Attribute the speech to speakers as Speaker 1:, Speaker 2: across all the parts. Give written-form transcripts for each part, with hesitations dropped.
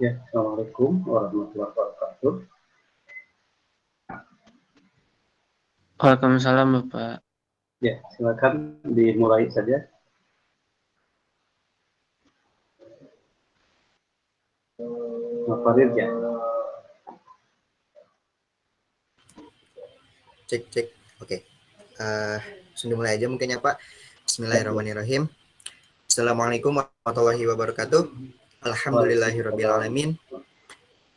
Speaker 1: Ya, Assalamualaikum warahmatullahi wabarakatuh.
Speaker 2: Waalaikumsalam Bapak.
Speaker 1: Ya, silakan dimulai saja. Bapak Rirja.
Speaker 3: Cek. Oke. Sudah mulai aja mungkin ya Pak. Bismillahirrahmanirrahim. Assalamualaikum warahmatullahi wabarakatuh. Alhamdulillahirrabbilalamin.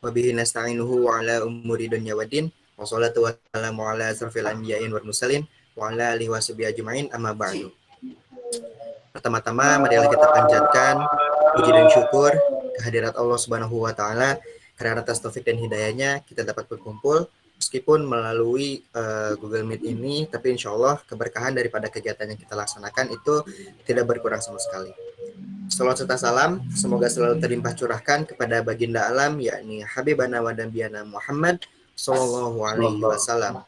Speaker 3: Wabihi nasta'inuhu wa ala umuri dunya waddin. Wassalatu wassalamu ala asrofil anbiya'in wal mursalin wa ala alihi washabihi ajma'in amma ba'du. Pertama-tama marilah kita panjatkan puji dan syukur kehadirat Allah Subhanahu wa taala karena atas taufik dan hidayahnya kita dapat berkumpul meskipun melalui Google Meet ini, tapi insya Allah keberkahan daripada kegiatan yang kita laksanakan itu tidak berkurang sama sekali. Salawat serta salam semoga selalu terlimpah curahkan kepada baginda alam yakni Habibana wa Nabiyana Muhammad Sallallahu Alaihi Wasallam,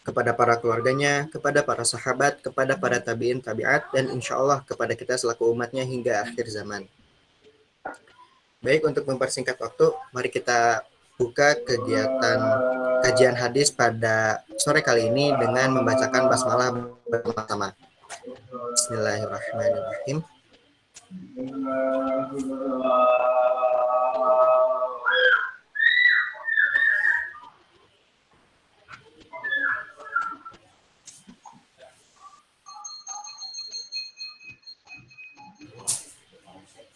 Speaker 3: kepada para keluarganya, kepada para sahabat, kepada para tabi'in tabi'at, dan insya Allah kepada kita selaku umatnya hingga akhir zaman. Baik, untuk mempersingkat waktu, mari kita buka kegiatan kajian hadis pada sore kali ini dengan membacakan basmalah bersama-sama. Bismillahirrahmanirrahim.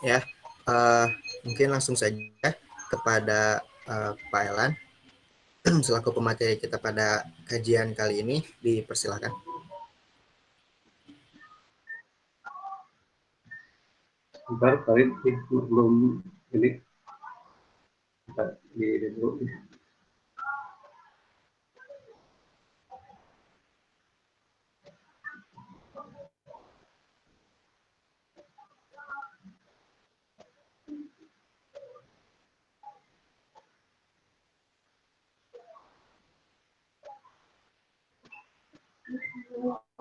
Speaker 3: Ya, mungkin langsung saja kepada Pak Elan selaku pemateri kita pada kajian kali ini, dipersilakan.
Speaker 1: Sebentar, Farid, belum ini di dulu.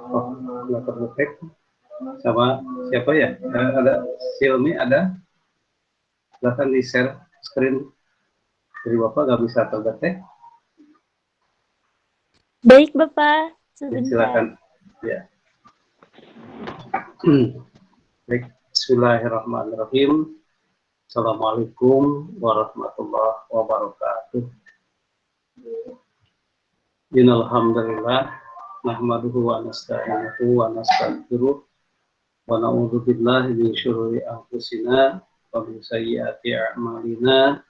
Speaker 1: Oh, nggak terdetek. Sama siapa ya? Ada Silmi, ada. Silakan di share screen. Dari Bapak nggak bisa terdetek.
Speaker 4: Baik Bapak, sebentar.
Speaker 1: Silakan. Ya. Baik, Bismillahirrahmanirrahim. Assalamualaikum warahmatullahi wabarakatuh. Innalhamdulillah nahmaduhu wa nasta'inuhu wa nastaghfiruh wa na'udzu billahi min syururi anfusina wa min sayyiati a'malina.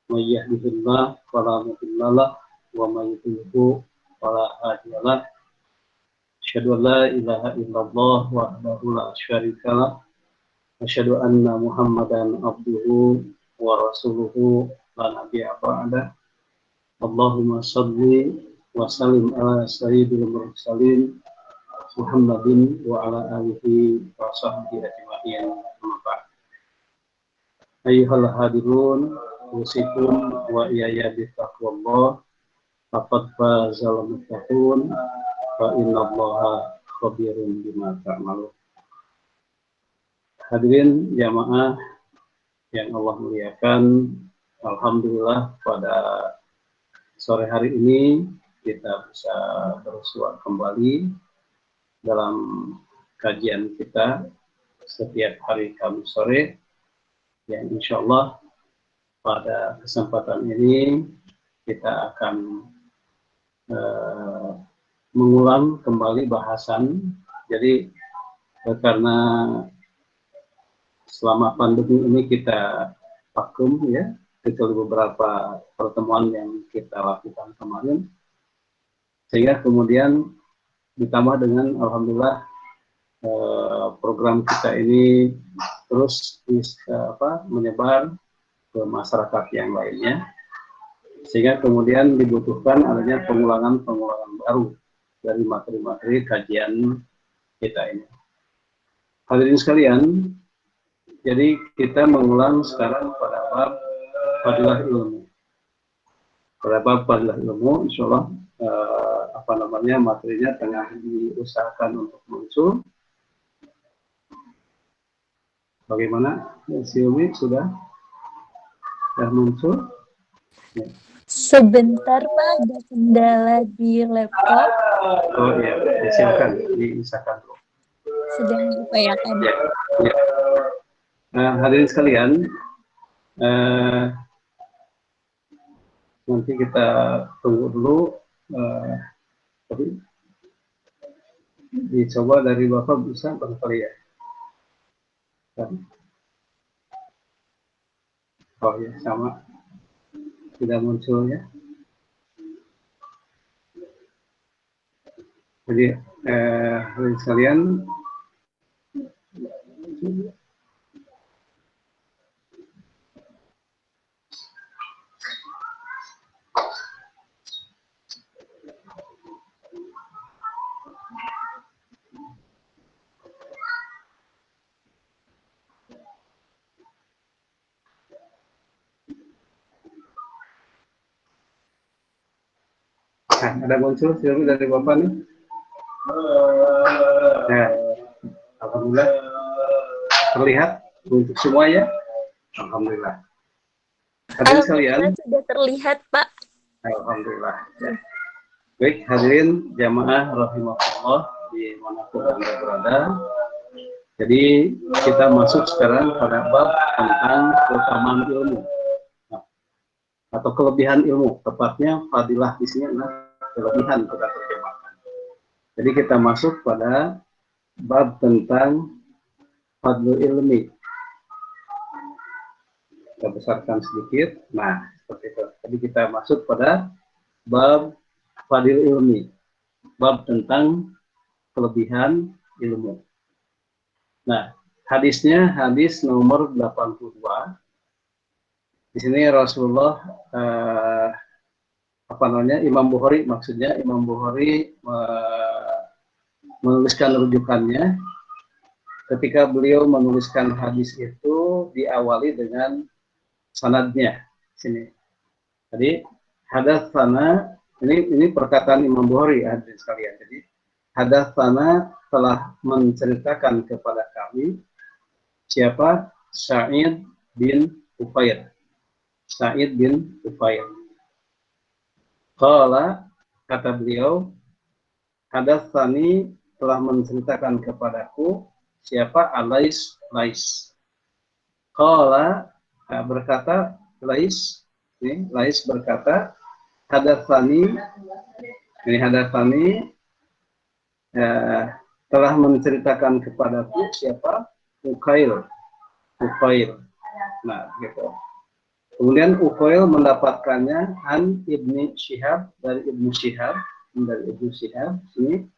Speaker 1: May yahdihillahu fala mudilla lahu wa may yudlil fala hadiya lahu. Asyhadu an la ilaha illallah wahdahu la syarika lahu wa asyhadu anna Muhammadan abduhu wa rasuluhu la nabiyya ba'da. Allahumma shalli wa sallim ala sayyidil mursalin Muhammadin wa ala alihi wa sahbihi ajma'in. Ayyuhal hadirun, usikum wa iyaya bitaqwallah, faqad fazal muttaqun, wa innallaha khabirun bima ta'malun. Hadirin jamaah yang Allah muliakan, alhamdulillah pada sore hari ini kita bisa bersua kembali dalam kajian kita setiap hari Kamis sore, yang insya Allah pada kesempatan ini kita akan mengulang kembali bahasan. Jadi karena selama pandemi ini kita vakum ya, kecuali beberapa pertemuan yang kita lakukan kemarin, sehingga kemudian ditambah dengan alhamdulillah program kita ini terus menyebar ke masyarakat yang lainnya, sehingga kemudian dibutuhkan adanya pengulangan-pengulangan baru dari materi-materi kajian kita ini. Hadirin sekalian, jadi kita mengulang sekarang pada bab fadilah ilmu. Pada bab fadilah ilmu, insya Allah materinya tengah diusahakan untuk muncul. Bagaimana? Si Umi sudah muncul? Ya.
Speaker 4: Sebentar Pak, ada kendala di laptop.
Speaker 1: Oh iya, silakan diusahakan.
Speaker 4: Sedang diupayakan.
Speaker 1: Ya, ya. Hadirin sekalian, nanti kita tunggu dulu. Tapi dicoba dari Bapak bisa barangkali ya. Oh ya, sama. Tidak muncul ya. Jadi hadirin sekalian, ada muncul film dari Bapak nih. Ya, alhamdulillah terlihat untuk semua ya. Alhamdulillah. Hadirin sekalian,
Speaker 4: sudah terlihat Pak.
Speaker 1: Alhamdulillah. Ya. Baik, hadirin jamaah rahimahullah dimanapun Anda berada. Jadi kita masuk sekarang pada bab tentang keutamaan ilmu atau kelebihan ilmu. Tepatnya fadilah di sini adalah kelebihan kita terjemahkan. Jadi kita masuk pada bab tentang fadlul ilmi. Kita besarkan sedikit. Nah, seperti itu. Jadi kita masuk pada bab fadil ilmi. Bab tentang kelebihan ilmu. Nah, hadisnya hadis nomor 82. Di sini Rasulullah Imam Bukhari, maksudnya Imam Bukhari menuliskan rujukannya ketika beliau menuliskan hadis itu diawali dengan sanadnya sini. Jadi hadatsana ini perkataan Imam Bukhari hadirin sekalian. Jadi hadatsana telah menceritakan kepada kami siapa? Sa'id bin Ufair. Sa'id bin Ufair. Qala, kata beliau, hadatsani telah menceritakan kepadaku siapa? Lais. Qala, berkata Lais, ini Lais berkata, hadatsani, ini hadatsani telah menceritakan kepadaku siapa? Uqail. Nah, gitu. Kemudian Uqail mendapatkannya an Ibnu Syihab dari Ibnu Syihab sini.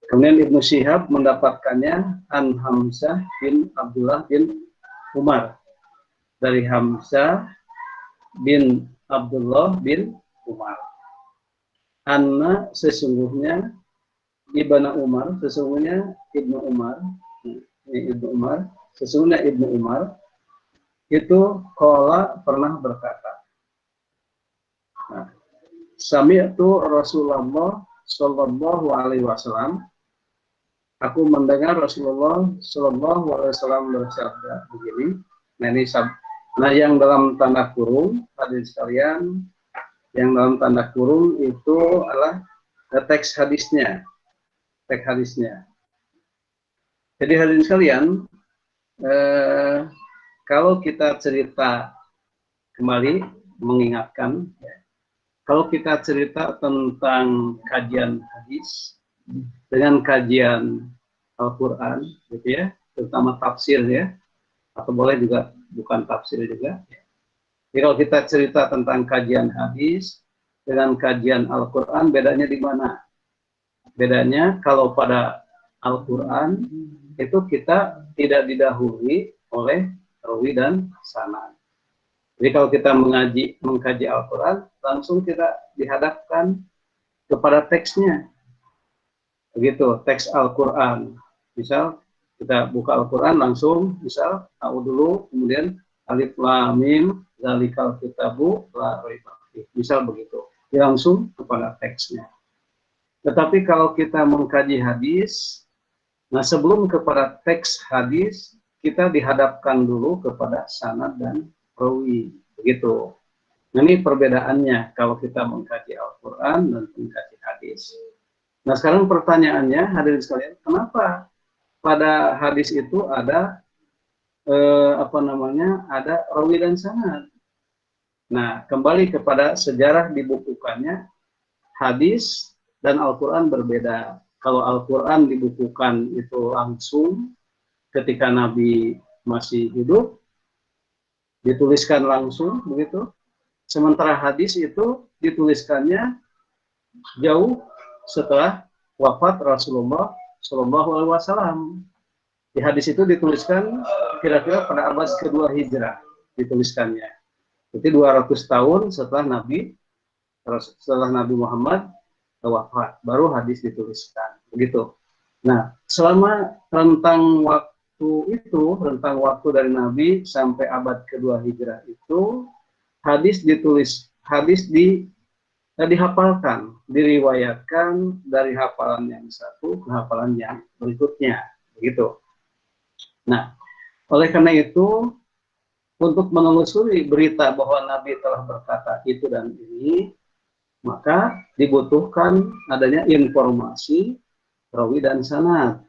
Speaker 1: Kemudian Ibnu Syihab mendapatkannya an Hamzah bin Abdullah bin Umar dari Hamzah bin Abdullah bin Umar. Anna sesungguhnya Ibnu Umar, sesungguhnya Ibnu Umar itu qala pernah berkata. Nah, sami'tu Rasulullah sallallahu alaihi wasallam, aku mendengar Rasulullah sallallahu alaihi wasallam bersabda begini. Nah, yang dalam tanda kurung hadirin sekalian, yang dalam tanda kurung itu adalah teks hadisnya. Jadi hadirin sekalian, kalau kita cerita kembali mengingatkan, kalau kita cerita tentang kajian hadis dengan kajian Al-Quran, gitu ya, terutama tafsir ya, atau boleh juga bukan tafsir juga. Jadi kalau kita cerita tentang kajian hadis dengan kajian Al-Quran, bedanya di mana? Bedanya kalau pada Al-Quran itu kita tidak didahului oleh rawi dan sanad. Jadi kalau kita mengkaji Al-Quran, langsung kita dihadapkan kepada teksnya. Begitu, teks Al-Quran. Misal kita buka Al-Quran langsung, misal tahu dulu, kemudian alif lam mim zalikal kitabu la raiba fiih. Misal begitu. Langsung kepada teksnya. Tetapi kalau kita mengkaji hadis, nah sebelum kepada teks hadis, kita dihadapkan dulu kepada sanad dan rawi. Begitu. Nah, ini perbedaannya kalau kita mengkaji Al-Quran dan mengkaji hadis. Nah sekarang pertanyaannya, hadirin sekalian, kenapa pada hadis itu ada ada rawi dan sanad? Nah, kembali kepada sejarah dibukukannya, hadis dan Al-Quran berbeda. Kalau Al-Quran dibukukan itu langsung ketika Nabi masih hidup, dituliskan langsung begitu. Sementara hadis itu dituliskannya jauh setelah wafat Rasulullah Shallallahu Alaihi Wasallam. Di hadis itu dituliskan kira-kira pada abad kedua Hijrah dituliskannya. Jadi 200 tahun setelah Nabi Muhammad wafat, baru hadis dituliskan. Begitu. Nah, selama rentang waktu dari Nabi sampai abad kedua Hijrah itu, hadis dihafalkan, diriwayatkan dari hafalan yang satu ke hafalan yang berikutnya, begitu. Nah, oleh karena itu, untuk menelusuri berita bahwa Nabi telah berkata itu dan ini, maka dibutuhkan adanya informasi rawi dan sanad.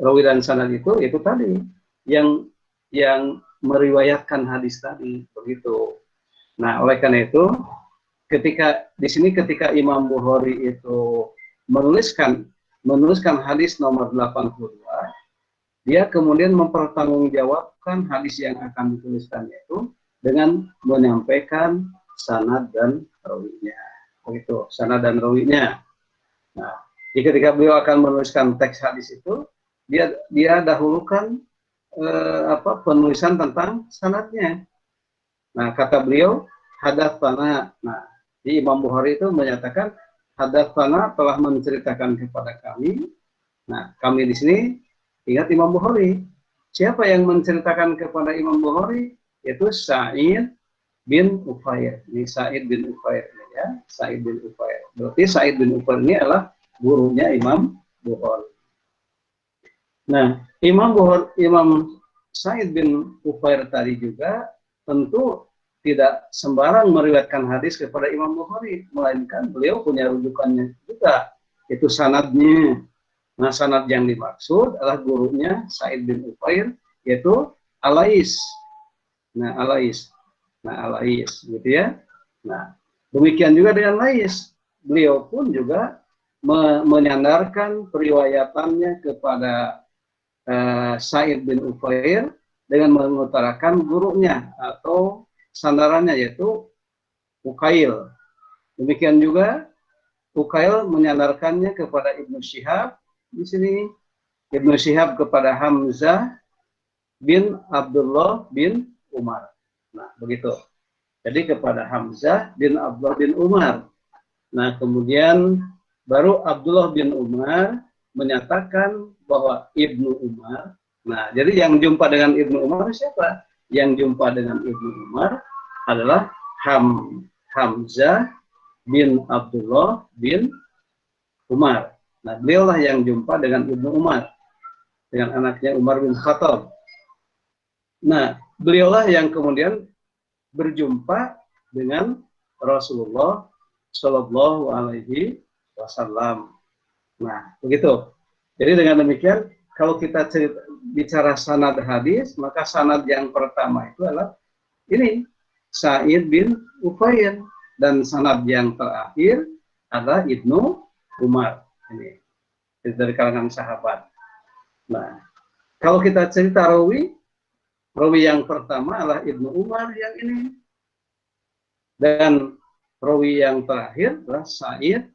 Speaker 1: Rawi dan sanad itu tadi yang meriwayatkan hadis tadi, begitu. Nah, oleh karena itu, ketika Imam Bukhari itu menuliskan hadis nomor 82, dia kemudian mempertanggungjawabkan hadis yang akan dituliskannya itu dengan menyampaikan sanad dan rawinya. Begitu, sanad dan rawinya. Nah, ketika beliau akan menuliskan teks hadis itu, dia dahulukan penulisan tentang sanadnya. Nah, kata beliau, hadatsana. Nah, di Imam Bukhari itu menyatakan hadatsana telah menceritakan kepada kami. Nah, kami di sini ingat Imam Bukhari. Siapa yang menceritakan kepada Imam Bukhari? Yaitu Sa'id bin Ufair. Ini Sa'id bin Ufair ya, Sa'id bin Ufair. Berarti Sa'id bin Ufair ini adalah gurunya Imam Bukhari. Nah, Imam Sa'id bin Ufair tadi juga tentu tidak sembarang meriwayatkan hadis kepada Imam Bukhari, melainkan beliau punya rujukannya juga, itu sanadnya. Nah, sanad yang dimaksud adalah gurunya Sa'id bin Ufair, yaitu Alais. Nah, Alais, gitu ya. Nah, demikian juga dengan Lais. Beliau pun juga menyandarkan periwayatannya kepada Sa'id bin Ufair dengan mengutarakan gurunya atau sandarannya, yaitu Ukail. Demikian juga Ukail menyandarkannya kepada Ibnu Syihab. Di sini Ibnu Syihab kepada Hamzah bin Abdullah bin Umar. Nah, begitu. Jadi kepada Hamzah bin Abdullah bin Umar. Nah, kemudian baru Abdullah bin Umar menyatakan bahwa Ibnu Umar. Nah, jadi yang jumpa dengan Ibnu Umar siapa? Yang jumpa dengan Ibnu Umar adalah Hamzah bin Abdullah bin Umar. Nah, beliaulah yang jumpa dengan Ibnu Umar, dengan anaknya Umar bin Khattab. Nah, beliaulah yang kemudian berjumpa dengan Rasulullah Shallallahu Alaihi Wasallam. Nah, begitu. Jadi dengan demikian, kalau kita bicara sanad hadis, maka sanad yang pertama itu adalah ini Sa'id bin Ufair, dan sanad yang terakhir adalah Ibnu Umar. Ini dari kalangan sahabat. Nah, kalau kita cerita rawi yang pertama adalah Ibnu Umar yang ini, dan rawi yang terakhir adalah Sa'id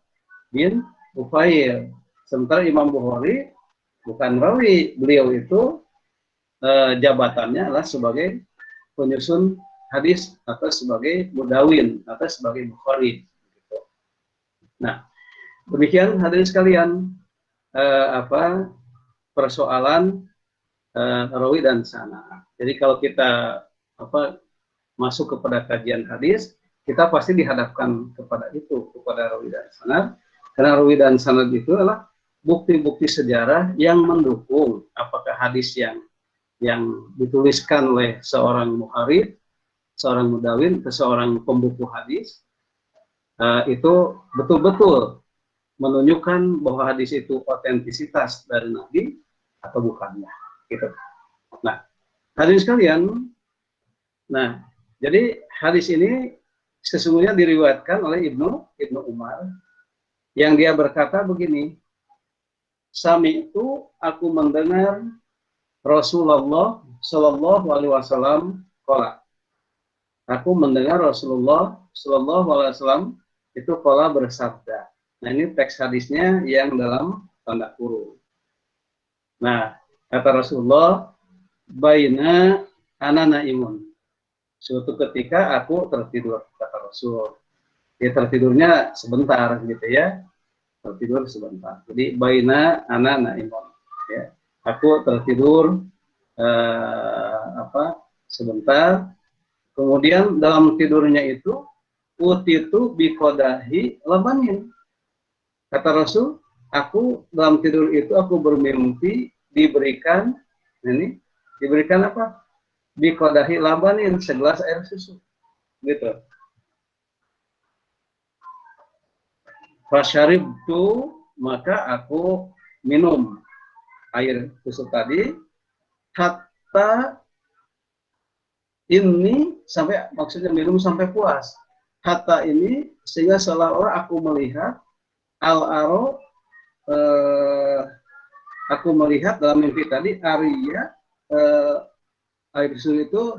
Speaker 1: bin Ufair. Sementara Imam Bukhari bukan rawi. Beliau itu jabatannya adalah sebagai penyusun hadis atau sebagai mudawin atau sebagai bukhari. Gitu. Nah, demikian hadirin sekalian persoalan rawi dan sanad. Jadi kalau kita masuk kepada kajian hadis, kita pasti dihadapkan kepada itu, kepada rawi dan sanad. Karena rawi dan sanad itu adalah bukti-bukti sejarah yang mendukung apakah hadis yang dituliskan oleh seorang muharrir, seorang mudawin, seorang pembuku hadis, itu betul-betul menunjukkan bahwa hadis itu otentisitas dari Nabi atau bukannya. Gitu. Nah, hadirin sekalian, nah, jadi hadis ini sesungguhnya diriwayatkan oleh Ibnu Umar yang dia berkata begini, Sami itu aku mendengar Rasulullah Shallallahu Alaihi Wasallam qala. Aku mendengar Rasulullah Shallallahu Alaihi Wasallam itu qala bersabda. Nah, ini teks hadisnya yang dalam tanda kurung. Nah, kata Rasulullah, baina ana naimun. Suatu ketika aku tertidur, kata Rasul. Ya, tertidurnya sebentar gitu ya. Tertidur sebentar. Jadi baina ana naimun. Ya. Aku tertidur sebentar. Kemudian dalam tidurnya itu utitu biqadahi labanin. Kata Rasul, aku dalam tidur itu aku bermimpi diberikan apa? Biqadahi labanin, segelas air susu. Gitu. Fasyaribtu, maka aku minum air susu tadi, hatta ini sampai, maksudnya minum sampai puas. Hatta ini sehingga seolah-olah aku melihat al-aro, aku melihat dalam mimpi tadi Arya air susu itu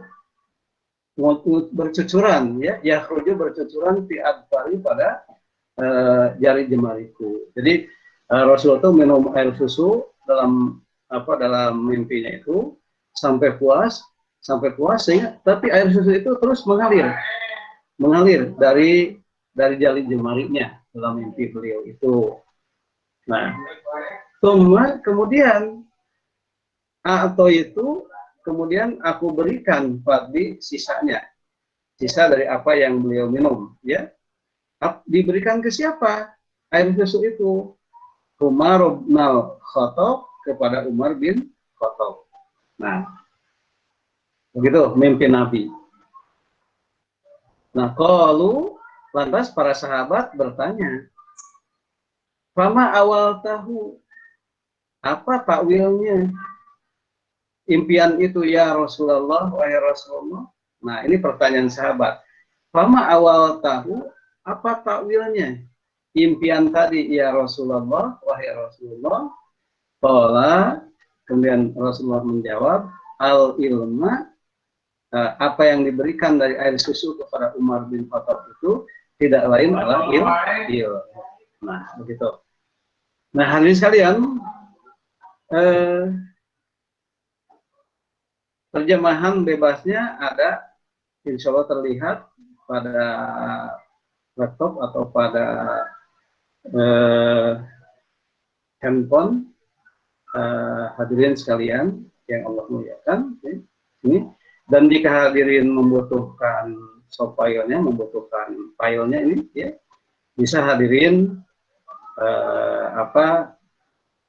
Speaker 1: bercucuran, ya yakhruju bercucuran fi adfari pada jari jemariku. Jadi Rasulullah itu minum air susu dalam mimpinya itu sampai puas sehingga, tapi air susu itu terus mengalir dari jari jemarinya dalam mimpi beliau itu. Nah, kemudian atau itu kemudian aku berikan fadli sisa dari apa yang beliau minum, ya. Diberikan ke siapa air susu itu? Umar bin Khattab, kepada Umar bin Khattab. Nah, begitu mimpi Nabi. Nah, qalu, lantas para sahabat bertanya, "Fama awal tahu?" Apa takwilnya impian itu ya Rasulullah, wahai Rasulullah? Nah, ini pertanyaan sahabat. Fama awal tahu, apa takwilnya impian tadi ya Rasulullah, wahai Rasulullah? Qala, kemudian Rasulullah menjawab, al ilma, apa yang diberikan dari air susu kepada Umar bin Khattab itu tidak lain adalah ilmu. Nah, begitu. Nah, hadirin sekalian, terjemahan bebasnya ada, insya Allah terlihat pada laptop atau pada handphone hadirin sekalian yang Allah muliakan. Ini. Dan jika hadirin membutuhkan soft filenya, membutuhkan filenya ini, ya, bisa hadirin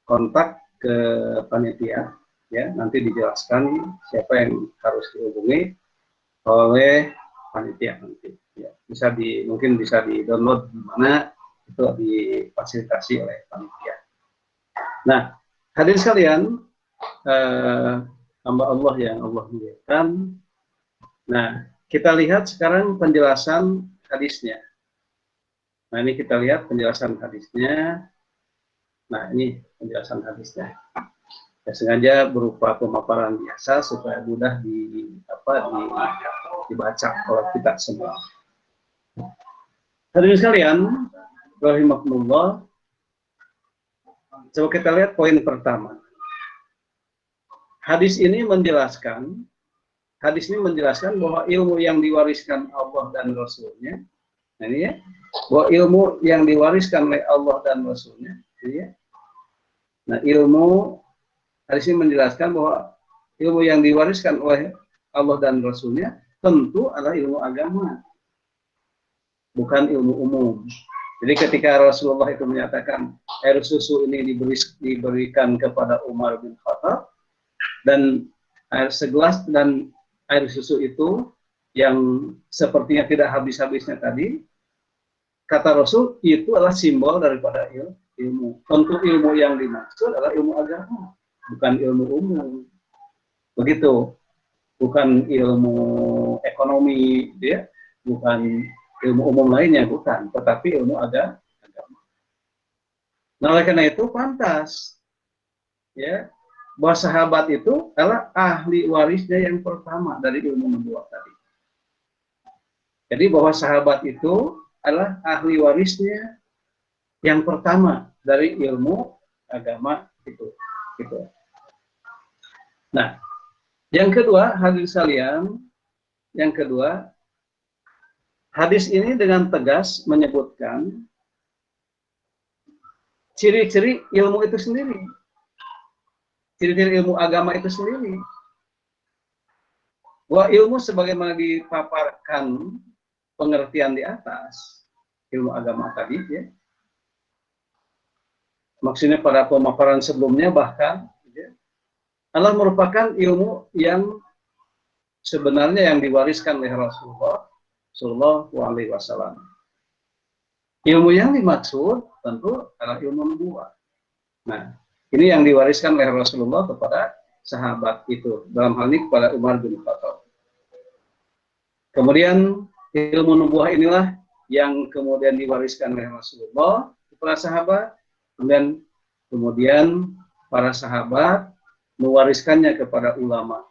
Speaker 1: kontak ke panitia, ya, nanti dijelaskan siapa yang harus dihubungi oleh panitia nanti, ya. Mungkin bisa di download di mana, itu difasilitasi oleh panitia. Nah, hadirin sekalian, hamba Allah yang Allah muliakan. Nah, kita lihat sekarang penjelasan hadisnya. Nah, ini kita lihat penjelasan hadisnya. Nah, ini penjelasan hadisnya. Ya, sengaja berupa pemaparan biasa supaya mudah dibaca oleh kita semua. Hadirin sekalian, rahimakumullah. Coba kita lihat poin pertama. hadis ini menjelaskan bahwa ilmu yang diwariskan Allah dan Rasulnya, nah ini ya, bahwa ilmu yang diwariskan oleh Allah dan Rasulnya, ini ya. Nah, hadis ini menjelaskan bahwa ilmu yang diwariskan oleh Allah dan Rasulnya tentu adalah ilmu agama, bukan ilmu umum. Jadi ketika Rasulullah itu menyatakan air susu ini diberikan kepada Umar bin Khattab, dan air segelas dan air susu itu yang sepertinya tidak habis-habisnya tadi, kata Rasul itu adalah simbol daripada ilmu. Tentu ilmu yang dimaksud adalah ilmu agama, bukan ilmu umum. Begitu, bukan ilmu ekonomi, ya, bukan ilmu umum lainnya, bukan, tetapi ilmu agama. Nah, oleh karena itu pantas, ya, bahwa sahabat itu adalah ahli warisnya yang pertama dari ilmu nubuwah tadi. Jadi bahwa sahabat itu adalah ahli warisnya yang pertama dari ilmu agama itu. Gitu. Nah, yang kedua, hadirin sekalian, hadis ini dengan tegas menyebutkan ciri-ciri ilmu itu sendiri. Ciri-ciri ilmu agama itu sendiri. Bahwa ilmu sebagaimana dipaparkan pengertian di atas, ilmu agama tadi, ya. Maksudnya pada pemaparan sebelumnya bahkan, ya, adalah merupakan ilmu yang sebenarnya yang diwariskan oleh Rasulullah Sallallahu Alaihi Wasallam. Ilmu yang dimaksud tentu adalah ilmu nubuwah. Nah, ini yang diwariskan oleh Rasulullah kepada sahabat itu, dalam hal ini kepada Umar bin Khattab. Kemudian ilmu nubuwah inilah yang kemudian diwariskan oleh Rasulullah kepada sahabat, kemudian para sahabat mewariskannya kepada ulama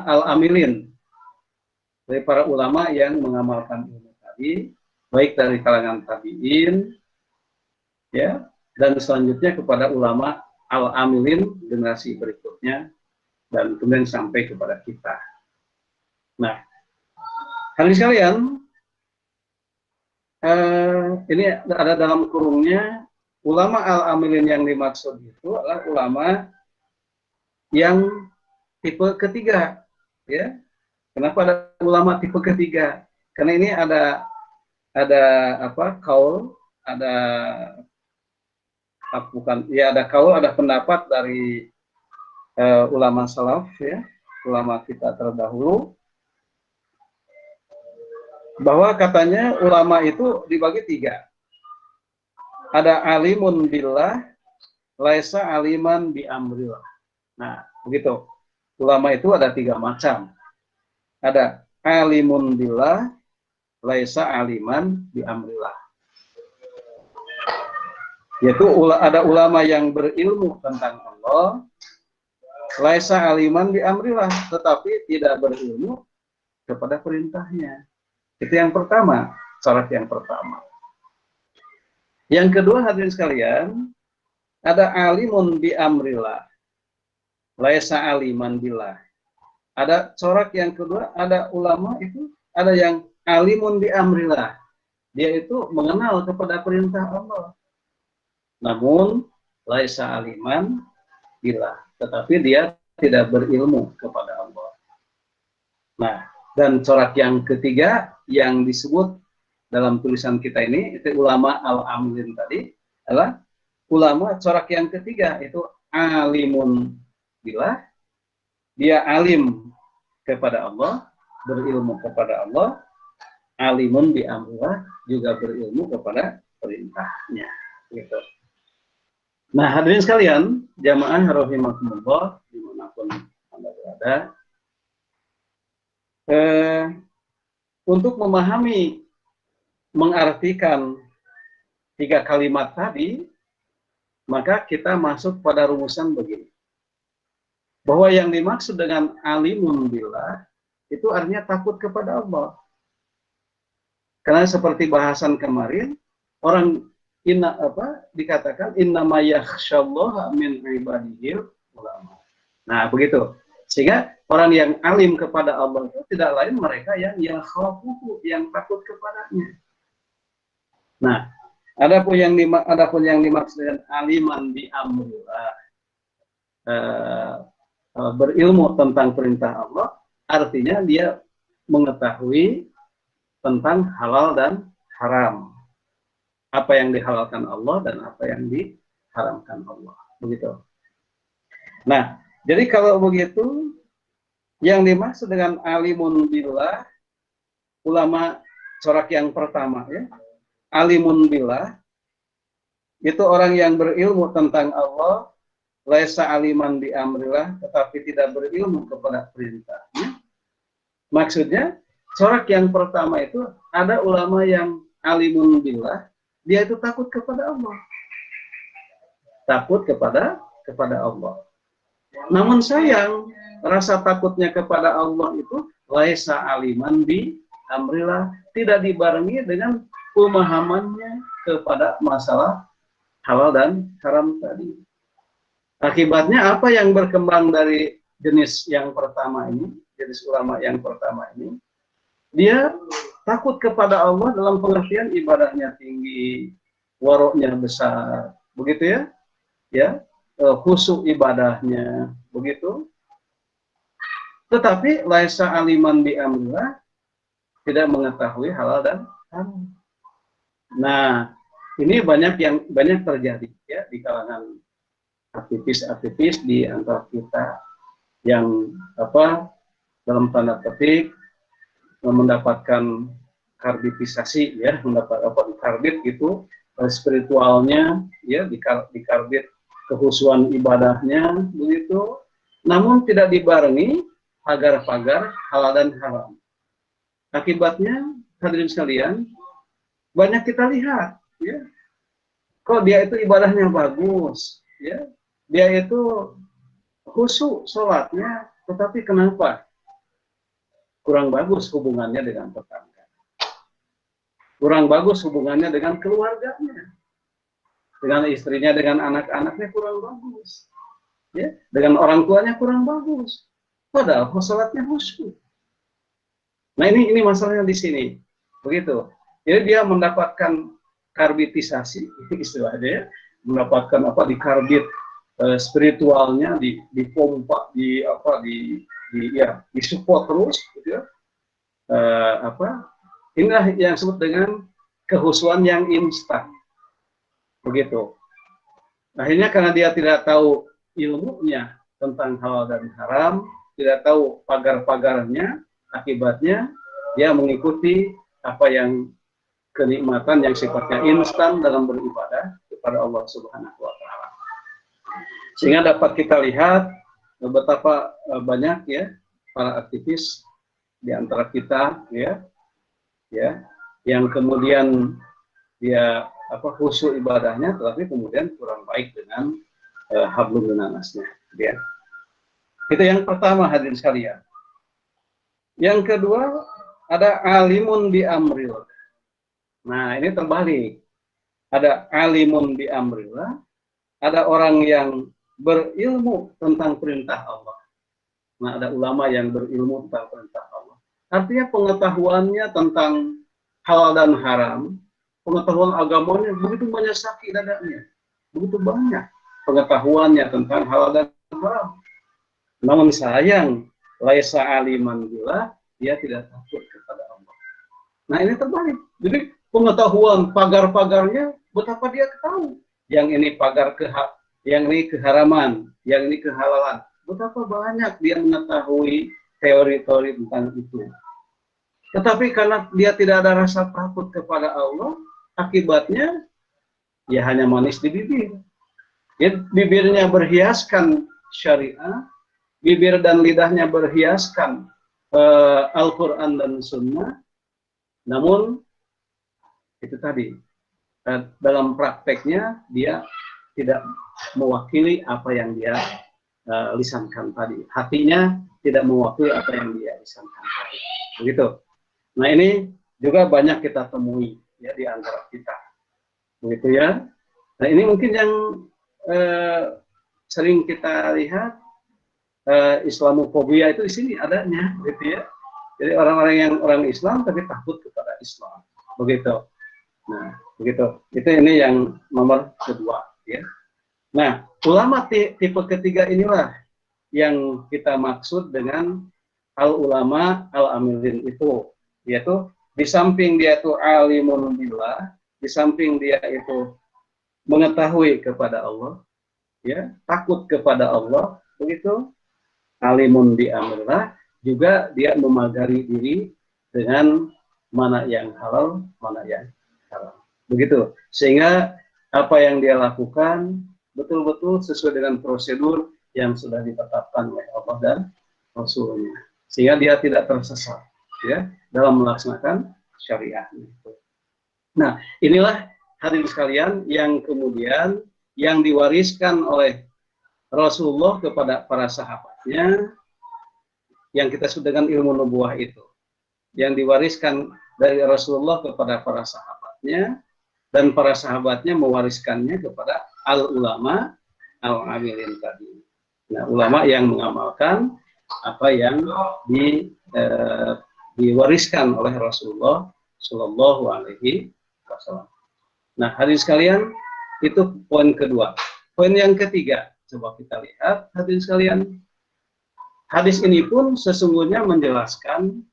Speaker 1: al-amilin, dari para ulama yang mengamalkan ilmu tadi, baik dari kalangan tabi'in, ya, dan selanjutnya kepada ulama al-amilin generasi berikutnya, dan kemudian sampai kepada kita. Nah, hadirin sekalian, ini ada dalam kurungnya ulama al-amilin yang dimaksud itu adalah ulama yang tipe ketiga, ya. Kenapa ada ulama tipe ketiga? Karena ini ada kaul, ada kaul, ada pendapat dari ulama salaf, ya, ulama kita terdahulu, bahwa katanya ulama itu dibagi tiga. Ada alimun billah, laisa aliman bi amrillah. Nah, begitu. Ulama itu ada tiga macam. Ada alimun billah, laisa aliman bi amrillah. Yaitu ada ulama yang berilmu tentang Allah, laisa aliman bi amrillah, tetapi tidak berilmu kepada perintahnya. Itu yang pertama, syarat yang pertama. Yang kedua, hadirin sekalian, ada alimun bi amrillah, laisa aliman billah. Ada corak yang kedua, ada ulama itu, ada yang alimun bi amrillah. Dia itu mengenal kepada perintah Allah. Namun laisa aliman billah, tetapi dia tidak berilmu kepada Allah. Nah, dan corak yang ketiga yang disebut dalam tulisan kita ini, itu ulama al-amilin tadi, adalah ulama corak yang ketiga, itu alimun billah, dia alim kepada Allah, berilmu kepada Allah, alimun bi amrillah, juga berilmu kepada perintahnya, gitu. Nah, hadirin sekalian, jamaah rahimakumullah dimanapun Anda berada, untuk memahami, mengartikan tiga kalimat tadi, maka kita masuk pada rumusan begini. Bahwa yang dimaksud dengan alimun billah itu artinya takut kepada Allah. Karena seperti bahasan kemarin, orang dikatakan innama yakhsyallaha min ibadihil ulama. Nah, begitu. Sehingga orang yang alim kepada Allah itu tidak lain mereka yang khawafuhu, yang takut kepadanya. Nah, adapun yang dimaksud dengan aliman bi amrillah, berilmu tentang perintah Allah, artinya dia mengetahui tentang halal dan haram. Apa yang dihalalkan Allah dan apa yang diharamkan Allah. Begitu. Nah, jadi kalau begitu, yang dimaksud dengan alimun billah, ulama corak yang pertama ya, alimun billah, itu orang yang berilmu tentang Allah, laisa aliman bi amrillah, tetapi tidak berilmu kepada perintahnya. Maksudnya, corak yang pertama itu, ada ulama yang alimun billah, dia itu takut kepada Allah. Takut kepada Allah. Namun sayang, rasa takutnya kepada Allah itu laisa aliman bi amrillah, tidak dibarengi dengan pemahamannya kepada masalah halal dan haram tadi. Akibatnya apa yang berkembang dari jenis yang pertama ini, jenis ulama yang pertama ini, dia takut kepada Allah dalam pengertian ibadahnya tinggi, waroknya besar, begitu ya, ya, khusyuk ibadahnya, begitu. Tetapi laisa aliman bi amrillah, tidak mengetahui halal dan haram. Nah, ini banyak terjadi ya di kalangan aktivis-aktivis di antara kita yang dalam tanda petik mendapatkan karbitisasi ya, mendapat karbit gitu, spiritualnya ya, dikarbit kehusuan ibadahnya begitu, namun tidak dibarengi pagar-pagar halal dan haram. Akibatnya hadirin sekalian, banyak kita lihat ya, kok dia itu ibadahnya bagus ya, dia itu khusyuk sholatnya, tetapi kenapa kurang bagus hubungannya dengan tetangga, kurang bagus hubungannya dengan keluarganya, dengan istrinya, dengan anak-anaknya kurang bagus ya, dengan orang tuanya kurang bagus, padahal sholatnya khusyuk. Nah, ini masalahnya di sini begitu. Jadi dia mendapatkan karbitisasi istilahnya ya, mendapatkan dikarbit spiritualnya, dipompa, disupport terus gitu ya. Inilah yang disebut dengan kehusuan yang instan. Begitu. Akhirnya karena dia tidak tahu ilmunya tentang halal dan haram, tidak tahu pagar-pagarnya, akibatnya dia mengikuti apa yang kenikmatan yang sifatnya instan dalam beribadah kepada Allah Subhanahu wa taala. Sehingga dapat kita lihat betapa banyak ya para aktivis di antara kita ya yang kemudian dia khusyuk ibadahnya, tetapi kemudian kurang baik dengan hablum minannasnya ya. Itu yang pertama hadirin sekalian. Yang kedua, ada alimun bi amrillah. Nah, ini terbalik. Ada alimun bi amrillah, ada orang yang berilmu tentang perintah Allah. Nah, ada ulama yang berilmu tentang perintah Allah. Artinya pengetahuannya tentang halal dan haram, pengetahuan agamanya begitu banyak sakit dadanya. Begitu banyak pengetahuannya tentang halal dan haram. Namun sayang, laisa aliman billah, dia tidak takut kepada Allah. Nah, ini terbalik. Jadi pengetahuan pagar-pagarnya betapa dia tahu. Yang ini pagar yang ini keharaman, yang ini kehalalan. Betapa banyak dia mengetahui teori-teori tentang itu. Tetapi karena dia tidak ada rasa takut kepada Allah, akibatnya ya hanya manis di bibir. Ya, bibirnya berhiaskan syariah, bibir dan lidahnya berhiaskan Al-Quran dan Sunnah, namun itu tadi dalam prakteknya dia tidak mewakili apa yang dia lisankan tadi, hatinya tidak mewakili apa yang dia lisankan tadi, begitu. Nah, ini juga banyak kita temui ya di antara kita, begitu ya. Nah, ini mungkin yang sering kita lihat Islamofobia itu di sini adanya, gitu ya. Jadi orang-orang yang orang Islam tapi takut kepada Islam, begitu. Nah, begitu. Itu ini yang nomor kedua, ya. Nah, ulama tipe ketiga inilah yang kita maksud dengan al-ulama al-amilin itu, yaitu di samping dia itu alimun billah, di samping dia itu mengetahui kepada Allah, ya, takut kepada Allah, begitu, alimun bi amrillah, juga dia memagari diri dengan mana yang halal, mana yang haram. Begitu. Sehingga apa yang dia lakukan betul-betul sesuai dengan prosedur yang sudah ditetapkan oleh Allah dan Rasulnya. Sehingga dia tidak tersesat, ya, dalam melaksanakan syariah. Nah, inilah hadirin sekalian yang kemudian yang diwariskan oleh Rasulullah kepada para sahabatnya, yang kita sebut dengan ilmu nubuah itu, yang diwariskan dari Rasulullah kepada para sahabatnya, dan para sahabatnya mewariskannya kepada al-ulama al-amilin tadi. Nah, ulama yang mengamalkan apa yang diwariskan oleh Rasulullah Shallallahu Alaihi Wasallam. Nah, hadirin sekalian, itu poin kedua. Poin yang ketiga, coba kita lihat, hadirin sekalian. Hadis ini pun sesungguhnya menjelaskan,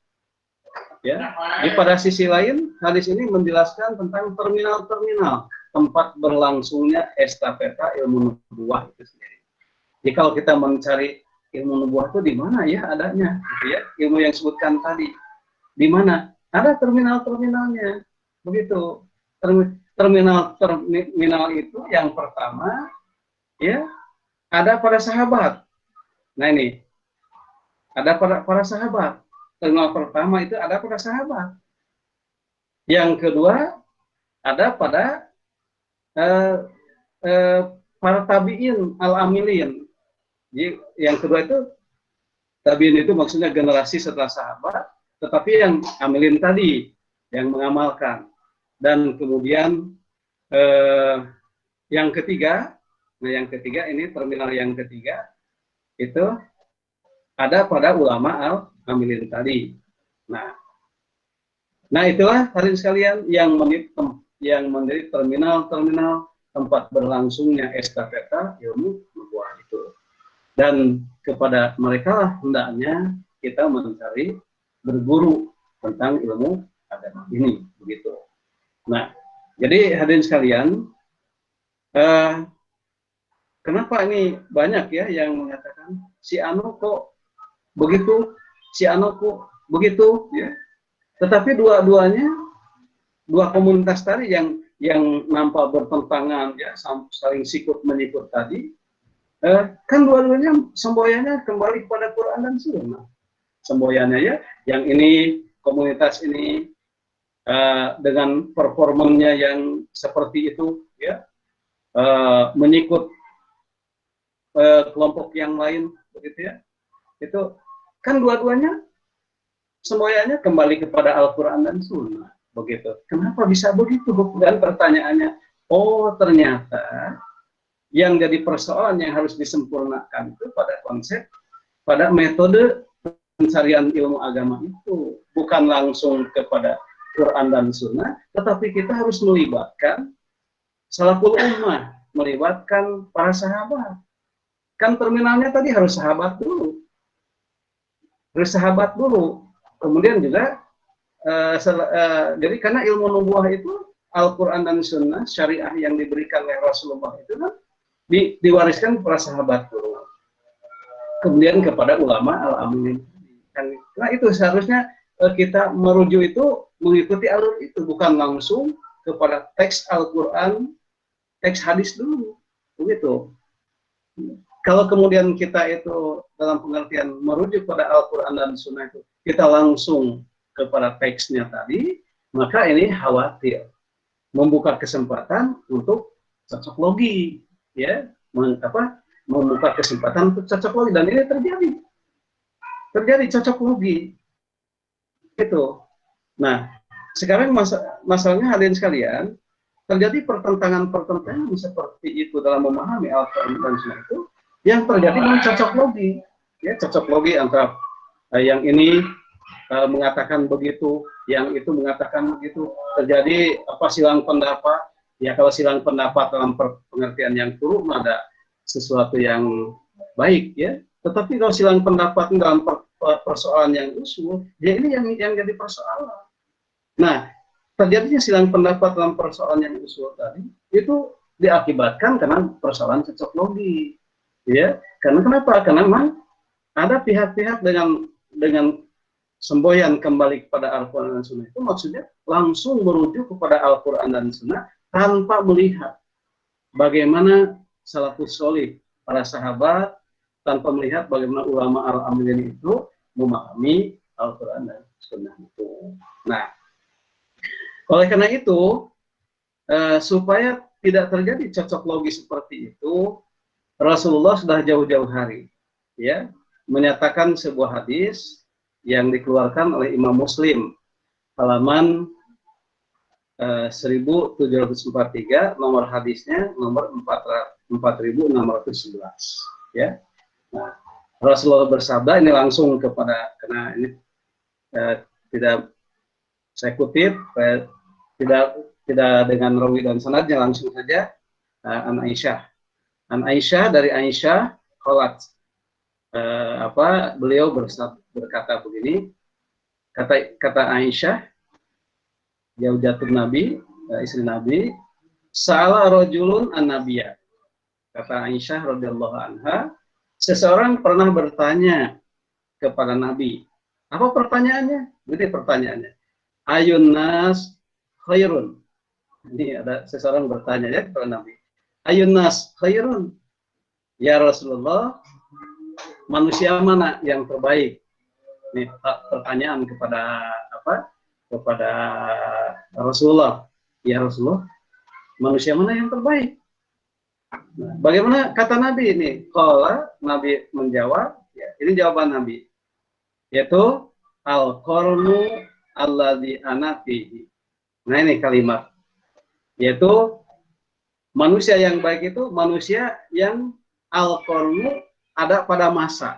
Speaker 1: ya, di pada sisi lain hadis ini menjelaskan tentang terminal-terminal tempat berlangsungnya estafeta ilmu nubuah itu sendiri. Jadi kalau kita mencari ilmu nubuah itu di mana ya adanya, gitu ya, ilmu yang disebutkan tadi, di mana ada terminal-terminalnya, begitu. Terminal itu yang pertama, ya, ada pada sahabat. Nah ini ada pada para sahabat. Terminal pertama itu ada pada sahabat. Yang kedua ada pada para tabi'in al-amilin. Jadi yang kedua itu tabi'in itu maksudnya generasi setelah sahabat, tetapi yang amilin tadi yang mengamalkan. Dan kemudian yang ketiga, nah yang ketiga ini terminal yang ketiga itu ada pada ulama al-amilin tadi. Nah itulah hadirin sekalian yang menjadi terminal-terminal tempat berlangsungnya estafeta ilmu nubuah itu. Dan kepada mereka lah hendaknya kita mencari berguru tentang ilmu agama ini, begitu. Nah, jadi hadirin sekalian, kenapa ini banyak ya yang mengatakan si anu kok begitu, si anu kok begitu, ya. Tetapi dua-duanya, dua komunitas tadi yang nampak bertentangan, ya, saling sikut menyikut tadi, kan dua-duanya semboyannya kembali kepada Quran dan Sunnah. Semboyannya, ya, yang ini komunitas ini dengan performanya yang seperti itu, ya, menyikut kelompok yang lain, begitu ya. Itu kan dua-duanya semuanya kembali kepada Al-Quran dan Sunnah, begitu. Kenapa bisa begitu? Dan pertanyaannya, oh ternyata yang jadi persoalan yang harus disempurnakan itu pada konsep, pada metode pencarian ilmu agama itu, bukan langsung kepada Quran dan Sunnah, tetapi kita harus melibatkan salaful ummah, melibatkan para sahabat. Kan terminalnya tadi harus sahabat dulu. Bersahabat dulu, kemudian juga jadi karena ilmu nubuah itu Al-Quran dan Sunnah syariah yang diberikan oleh Rasulullah itu kan diwariskan kepada sahabat dulu, kemudian kepada ulama al-amilin. Nah itu seharusnya kita merujuk itu mengikuti alur itu, bukan langsung kepada teks Al-Quran, teks hadis dulu, begitu. Kalau kemudian kita itu dalam pengertian merujuk pada Al-Quran dan Sunnah itu, kita langsung kepada teksnya tadi, maka ini khawatir membuka kesempatan untuk cocok logi, ya, membuka kesempatan untuk cocok logi, dan ini terjadi cocok logi, itu. Nah, sekarang masalahnya hadirin sekalian, terjadi pertentangan seperti itu dalam memahami Al-Quran dan Sunnah itu, yang terjadi dengan cocok logi. ya cocok logi antara yang ini mengatakan begitu, yang itu mengatakan begitu, terjadi silang pendapat. Ya kalau silang pendapat dalam pengertian yang buruk ada sesuatu yang baik ya. Tetapi kalau silang pendapat dalam persoalan yang usul, ya ini yang jadi persoalan. Nah, terjadinya silang pendapat dalam persoalan yang usul tadi itu diakibatkan karena persoalan cocok logi, ya. Karena kenapa? Karena memang ada pihak-pihak dengan semboyan kembali kepada Al-Quran dan Sunnah itu maksudnya langsung merujuk kepada Al-Quran dan Sunnah tanpa melihat bagaimana salafus sholih, para sahabat, tanpa melihat bagaimana ulama al-amilin itu memahami Al-Quran dan Sunnah itu. Nah, oleh karena itu, supaya tidak terjadi cocok logi seperti itu, Rasulullah sudah jauh-jauh hari ya menyatakan sebuah hadis yang dikeluarkan oleh Imam Muslim halaman 1743, nomor hadisnya nomor 4611 ya. Nah, Rasulullah bersabda, ini langsung kepada, karena ini tidak saya kutip, tidak dengan rawi dan sanadnya, langsung saja an Aisyah. An Aisyah, dari Aisyah qalat, beliau berkata begini, kata Aisyah, Zaujatun Nabi, istri Nabi, sa'ala rajulun an-nabiyya. Kata Aisyah radhiyallahu anha, seseorang pernah bertanya kepada Nabi. Apa pertanyaannya? Ini pertanyaannya. Ayun nas khairun. Ini ada seseorang bertanya ya kepada Nabi. Ayun nas khairun. Ya Rasulullah, manusia mana yang terbaik? Ini pertanyaan kepada kepada Rasulullah. Ya Rasulullah, manusia mana yang terbaik? Nah, bagaimana kata Nabi ini? Qala, Nabi menjawab, ya, ini jawaban Nabi, yaitu al-qarnu alladzi ana fihi. Nah, ini kalimat, yaitu manusia yang baik itu manusia yang al-qarnu ada pada masa.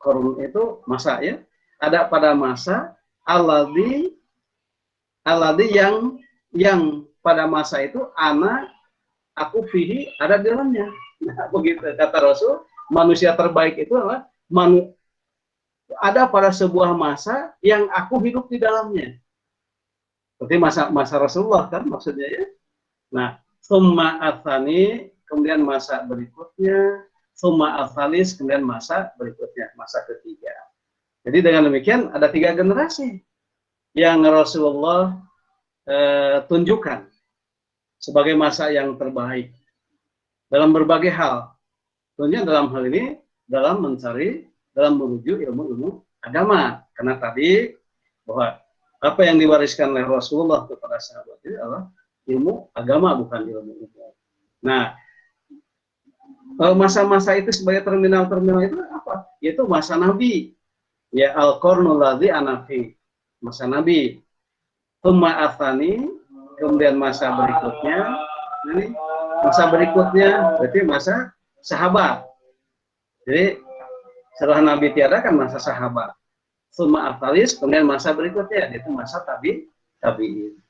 Speaker 1: Qarnu itu masa ya, ada pada masa alladzi yang pada masa itu aku fihi ada di dalamnya. Nah, begitu kata Rasul, manusia terbaik itu adalah ada pada sebuah masa yang aku hidup di dalamnya. Seperti masa Rasulullah kan maksudnya ya. Nah, summa atsani, kemudian masa berikutnya, summa atsalis, kemudian masa berikutnya, masa ketiga. Jadi dengan demikian ada 3 generasi yang Rasulullah tunjukkan sebagai masa yang terbaik dalam berbagai hal. Tentunya dalam hal ini dalam menuju ilmu agama. Karena tadi bahwa apa yang diwariskan oleh Rasulullah kepada sahabat itu adalah ilmu agama, bukan ilmu umum. Nah, masa-masa itu sebagai terminal itu apa? Yaitu masa Nabi. Ya, al-qarnul ladzi ana fi, masa Nabi. Tsumma atsani, kemudian masa berikutnya, ini masa berikutnya berarti masa sahabat. Jadi setelah Nabi tiada kan masa sahabat. Tsumma atsalis, kemudian masa berikutnya yaitu masa tabi'in.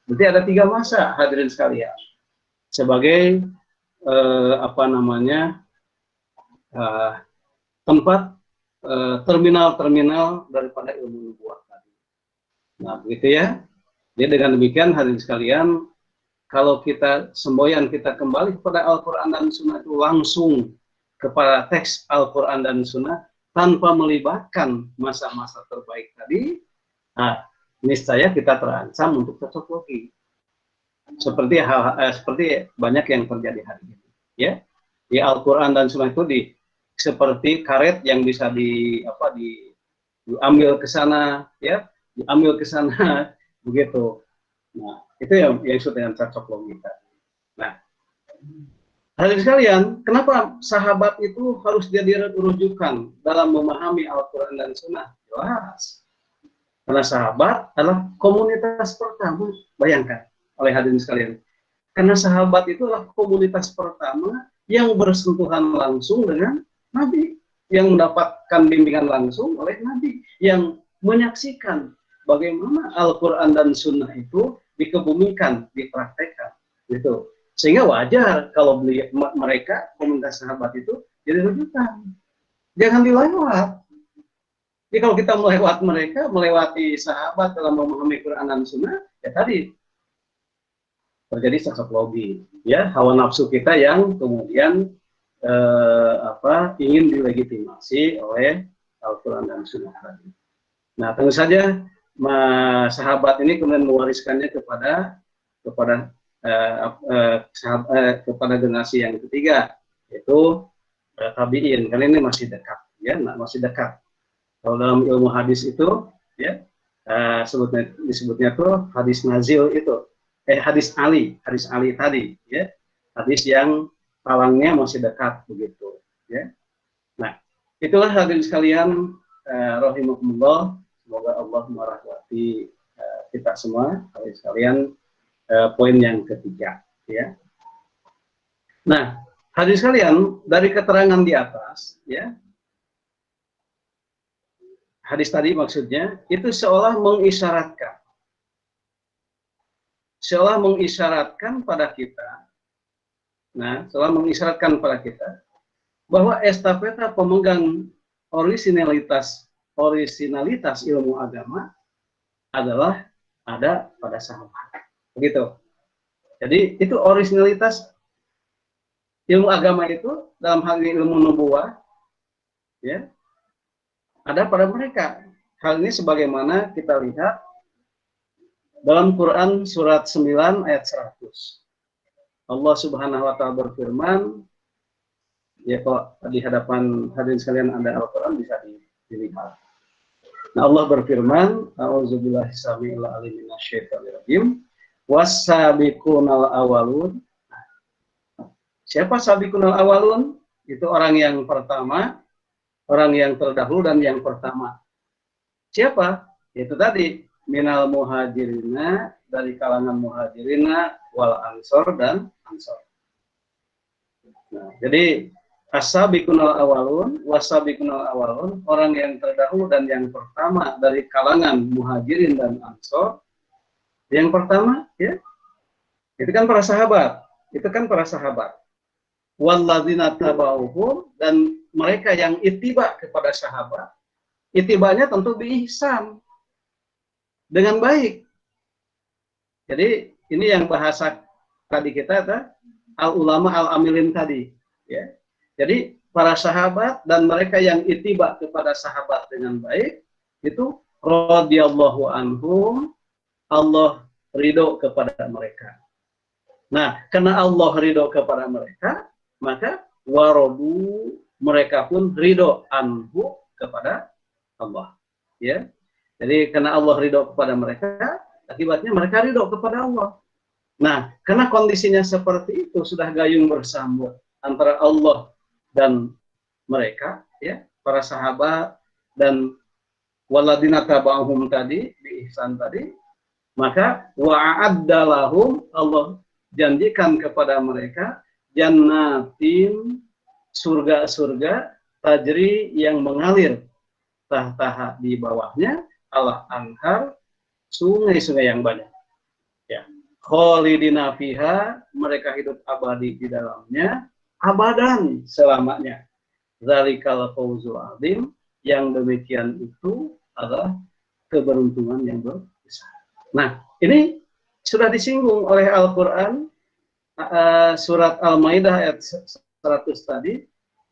Speaker 1: Berarti ada 3 masa, hadirin sekalian. Sebagai tempat terminal daripada ilmu nubuwah tadi. Nah, begitu ya. Jadi dengan demikian hadirin sekalian, kalau kita semboyan kita kembali kepada Al-Quran dan Sunnah itu langsung kepada teks Al-Quran dan Sunnah tanpa melibatkan masa-masa terbaik tadi, nah, niscaya kita terancam untuk cocok logi. Seperti banyak yang terjadi hari ini. Ya, di Al-Quran dan Sunnah itu seperti karet yang bisa diambil ke sana, ya, diambil ke sana, begitu. Nah, itu yang disebut dengan cocok logi. Nah, hadirin sekalian, kenapa sahabat itu harus jadi rujukan dalam memahami Al-Quran dan Sunnah? Jelas, karena sahabat adalah komunitas pertama. Bayangkan, oleh hadirin sekalian, karena sahabat itu adalah komunitas pertama yang bersentuhan langsung dengan Nabi, yang mendapatkan bimbingan langsung oleh Nabi, yang menyaksikan bagaimana Al-Quran dan Sunnah itu dikebumikan, dipraktekkan, gitu. Sehingga wajar kalau mereka, komunitas sahabat itu, jadi rujukan. Jangan dilewat. Jadi kalau kita melewati sahabat dalam memahami Quran dan Sunnah, ya tadi terjadi sesaklogi, ya hawa nafsu kita yang kemudian ingin dilegitimasi oleh Al-Quran dan Sunnah tadi. Nah, tentu saja sahabat ini kemudian mewariskannya kepada generasi yang ketiga, yaitu tabi'in. Karena ini masih dekat, ya, masih dekat. Kalau dalam ilmu hadis itu, ya, disebutnya tuh hadis nazil itu, hadis Ali tadi, ya, hadis yang talangnya masih dekat begitu, ya. Nah, itulah hadirin sekalian, rahimakumullah, semoga Allah merahmati kita semua, hadirin sekalian. Poin yang ketiga, ya. Nah, hadirin sekalian, dari keterangan di atas, ya, hadis tadi maksudnya itu seolah mengisyaratkan pada kita, bahwa estafeta pemegang orisinalitas ilmu agama adalah ada pada sahabat. Begitu. Jadi itu orisinalitas ilmu agama itu dalam hal ini ilmu nubuwah, ya, ada pada mereka. Hal ini sebagaimana kita lihat dalam Quran surat 9 ayat 100. Allah Subhanahu wa taala berfirman, ya, kok di hadapan hadirin sekalian ada Al-Quran bisa dilihat. Nah, Allah berfirman, a'udzubillahi samii'il 'aliim minasyaitonir rajim. Was-sabiqunal awwalun. Siapa sabiqunal awwalun? Itu orang yang pertama, orang yang terdahulu dan yang pertama. Siapa? Itu tadi minal muhajirina, dari kalangan muhajirina wal ansor dan ansor. Nah, jadi as-sabiqunal awwalun, was-sabiqunal awwalun, orang yang terdahulu dan yang pertama dari kalangan muhajirin dan ansor. Yang pertama, ya, itu kan para sahabat. Walladzina tabauhum, dan mereka yang ittiba kepada sahabat. Ittibanya tentu biihsan, dengan baik. Jadi ini yang bahasa tadi kita, al-ulama al-amilin tadi, ya. Jadi para sahabat dan mereka yang ittiba kepada sahabat dengan baik, itu radhiyallahu anhum, Allah ridho kepada mereka. Nah, karena Allah ridho kepada mereka, maka warodu, mereka pun ridho anhu kepada Allah. Ya, jadi karena Allah ridho kepada mereka, akibatnya mereka ridho kepada Allah. Nah, karena kondisinya seperti itu, sudah gayung bersambut antara Allah dan mereka, ya, para sahabat dan waladina tabahum tadi, bi ihsan tadi, maka wa'addalahum, Allah janjikan kepada mereka jannatin, surga-surga tajri yang mengalir tahtaha, di bawahnya Allah anhar, sungai-sungai yang banyak, ya. Khalidina fiha, mereka hidup abadi di dalamnya, abadan, selamanya. Zalikal fawzul azim, yang demikian itu adalah keberuntungan yang besar. Nah, ini sudah disinggung oleh Al-Quran, surat Al-Maidah ayat 100 tadi,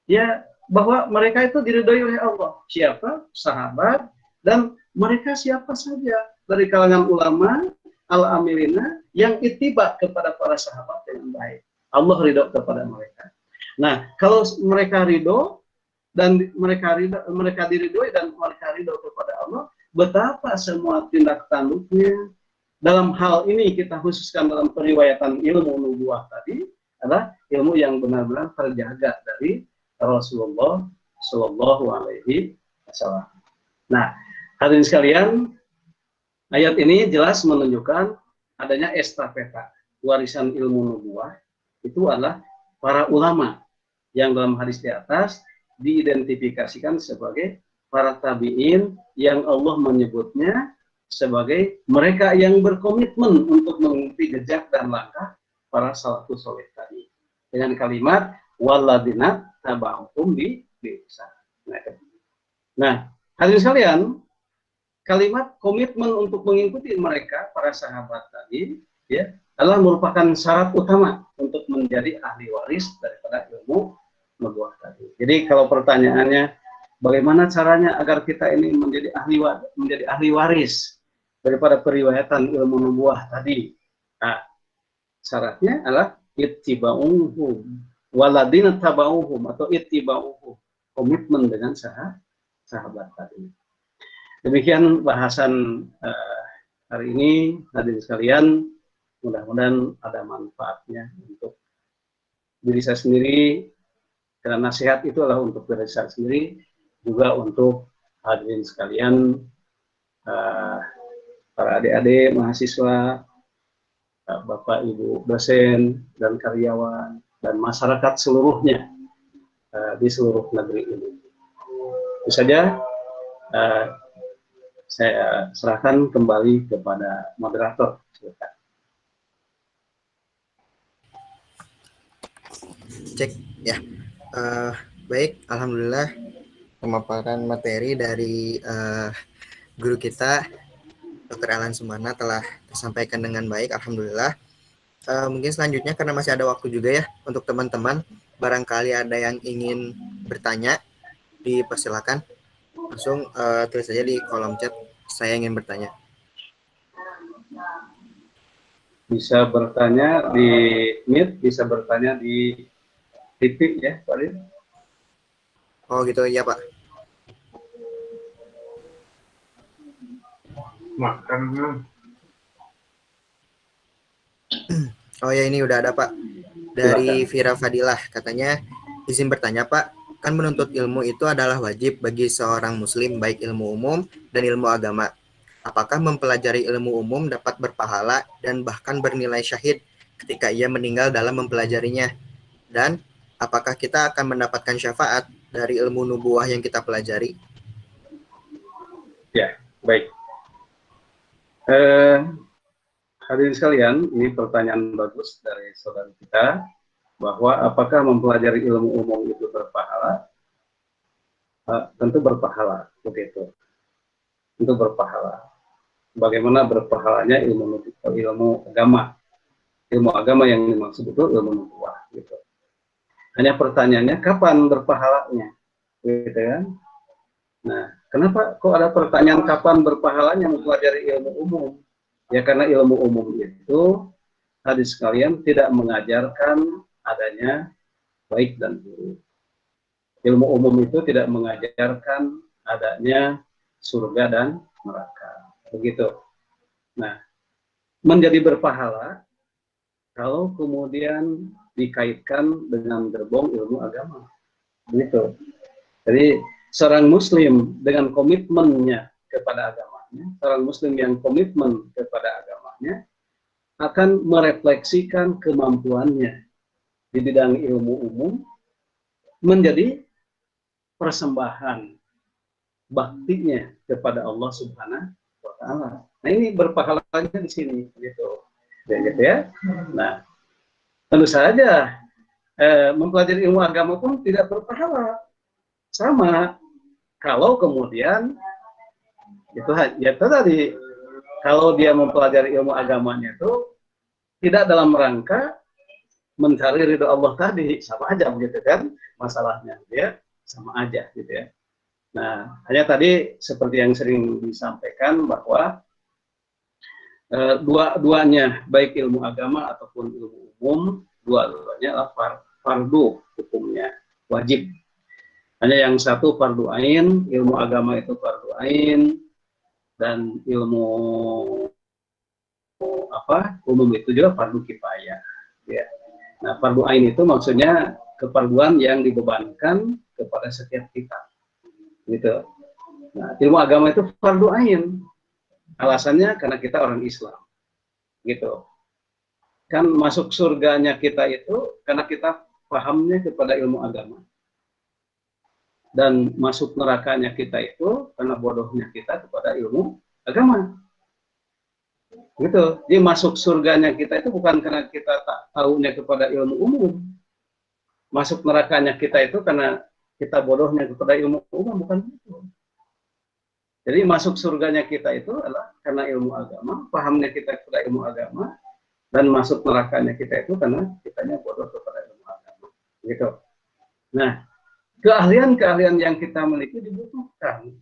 Speaker 1: ya, bahwa mereka itu diridhoi oleh Allah. Siapa? Sahabat, dan mereka siapa saja dari kalangan ulama al-amilina yang ittiba kepada para sahabat dengan baik. Allah ridho kepada mereka. Nah, kalau mereka ridho dan mereka diridhoi dan mereka ridho kepada Allah, betapa semua tindak tanduknya. Dalam hal ini kita khususkan dalam periwayatan ilmu nubuwah tadi adalah ilmu yang benar-benar terjaga dari Rasulullah Shallallahu Alaihi Wasallam. Nah, hadirin sekalian, ayat ini jelas menunjukkan adanya estafeta warisan ilmu nubuwah itu adalah para ulama yang dalam hadis di atas diidentifikasikan sebagai para tabi'in yang Allah menyebutnya sebagai mereka yang berkomitmen untuk mengikuti jejak dan langkah para salafus saleh tadi. Dengan kalimat waladina taba'uhum bi ihsan. Nah, hadirin sekalian, kalimat komitmen untuk mengikuti mereka para sahabat tadi ya adalah merupakan syarat utama untuk menjadi ahli waris daripada ilmu nubuwah tadi. Jadi kalau pertanyaannya bagaimana caranya agar kita ini menjadi ahli waris daripada periwayatan ilmu nubuwah tadi? Nah, syaratnya adalah ittiba'uhum waladina taba'uhum atau ittiba'uhum, komitmen dengan sahabat tadi. Demikian bahasan hari ini, hadirin sekalian. Mudah-mudahan ada manfaatnya untuk diri saya sendiri, karena nasihat itu adalah untuk diri saya sendiri, juga untuk hadirin sekalian, para adik-adik mahasiswa, Bapak Ibu dosen dan karyawan, dan masyarakat seluruhnya di seluruh negeri ini. Itu saja. Saya serahkan kembali kepada moderator.
Speaker 3: Cek ya. Baik, alhamdulillah pemaparan materi dari guru kita Dr. Alan Sumana telah tersampaikan dengan baik, alhamdulillah. Mungkin selanjutnya karena masih ada waktu juga ya untuk teman-teman, barangkali ada yang ingin bertanya, dipersilakan langsung tulis saja di kolom chat, saya ingin bertanya.
Speaker 1: Bisa bertanya di Meet, bisa bertanya di TV ya, Pak Lin.
Speaker 3: Oh gitu ya Pak.
Speaker 2: Makan.
Speaker 3: Oh ya, ini udah ada Pak. Dari Vira Fadilah, katanya izin bertanya Pak, kan menuntut ilmu itu adalah wajib bagi seorang muslim baik ilmu umum dan ilmu agama. Apakah mempelajari ilmu umum dapat berpahala dan bahkan bernilai syahid ketika ia meninggal dalam mempelajarinya? Dan apakah kita akan mendapatkan syafaat dari ilmu nubuwah yang kita pelajari?
Speaker 1: Ya, baik. Hadirin sekalian, ini pertanyaan bagus dari saudara kita, bahwa apakah mempelajari ilmu umum itu berpahala? Tentu berpahala, begitu. Tentu berpahala. Bagaimana berpahalanya ilmu agama? Ilmu agama yang dimaksud itu ilmu nubuwah, gitu. Hanya pertanyaannya kapan berpahalanya, gitu kan? Nah, kenapa kok ada pertanyaan kapan berpahalanya mempelajari ilmu umum? Ya karena ilmu umum itu tadi sekalian tidak mengajarkan adanya baik dan buruk. Ilmu umum itu tidak mengajarkan adanya surga dan neraka. Begitu. Nah, menjadi berpahala kalau kemudian dikaitkan dengan gerbong ilmu agama. Begitu. Jadi seorang muslim dengan komitmennya kepada agamanya, seorang muslim yang komitmen kepada agamanya akan merefleksikan kemampuannya di bidang ilmu umum menjadi persembahan baktinya kepada Allah Subhanahu wa Ta'ala. Nah, ini berpahalanya di sini, gitu. Ya. Nah, tentu saja mempelajari ilmu agama pun tidak berpahala. Sama kalau kemudian itu ya tadi, kalau dia mempelajari ilmu agamanya itu tidak dalam rangka mencari ridho Allah tadi, sama aja begitu kan masalahnya, ya sama aja gitu ya. Nah, hanya tadi seperti yang sering disampaikan bahwa dua-duanya baik ilmu agama ataupun ilmu umum, dua-duanya adalah fardu hukumnya, wajib. Hanya yang satu fardu ain, ilmu agama itu fardu ain, dan ilmu umum itu juga fardu kifayah. Ya. Nah, fardu ain itu maksudnya kefarduan yang dibebankan kepada setiap kita. Gitu. Nah, ilmu agama itu fardu ain. Alasannya karena kita orang Islam. Gitu. Kan masuk surganya kita itu karena kita pahamnya kepada ilmu agama. dan masuk nerakanya kita itu karena bodohnya kita kepada ilmu agama. Gitu. Jadi masuk surganya kita itu bukan karena kita tak tahunya kepada ilmu umum. Masuk nerakanya kita itu karena kita bodohnya kepada ilmu umum, bukan itu. Jadi masuk surganya kita itu adalah karena ilmu agama, pahamnya kita kepada ilmu agama, dan masuk nerakanya kita itu karena kitanya bodoh kepada ilmu agama. Gitu. Nah, keahlian-keahlian yang kita miliki dibutuhkan.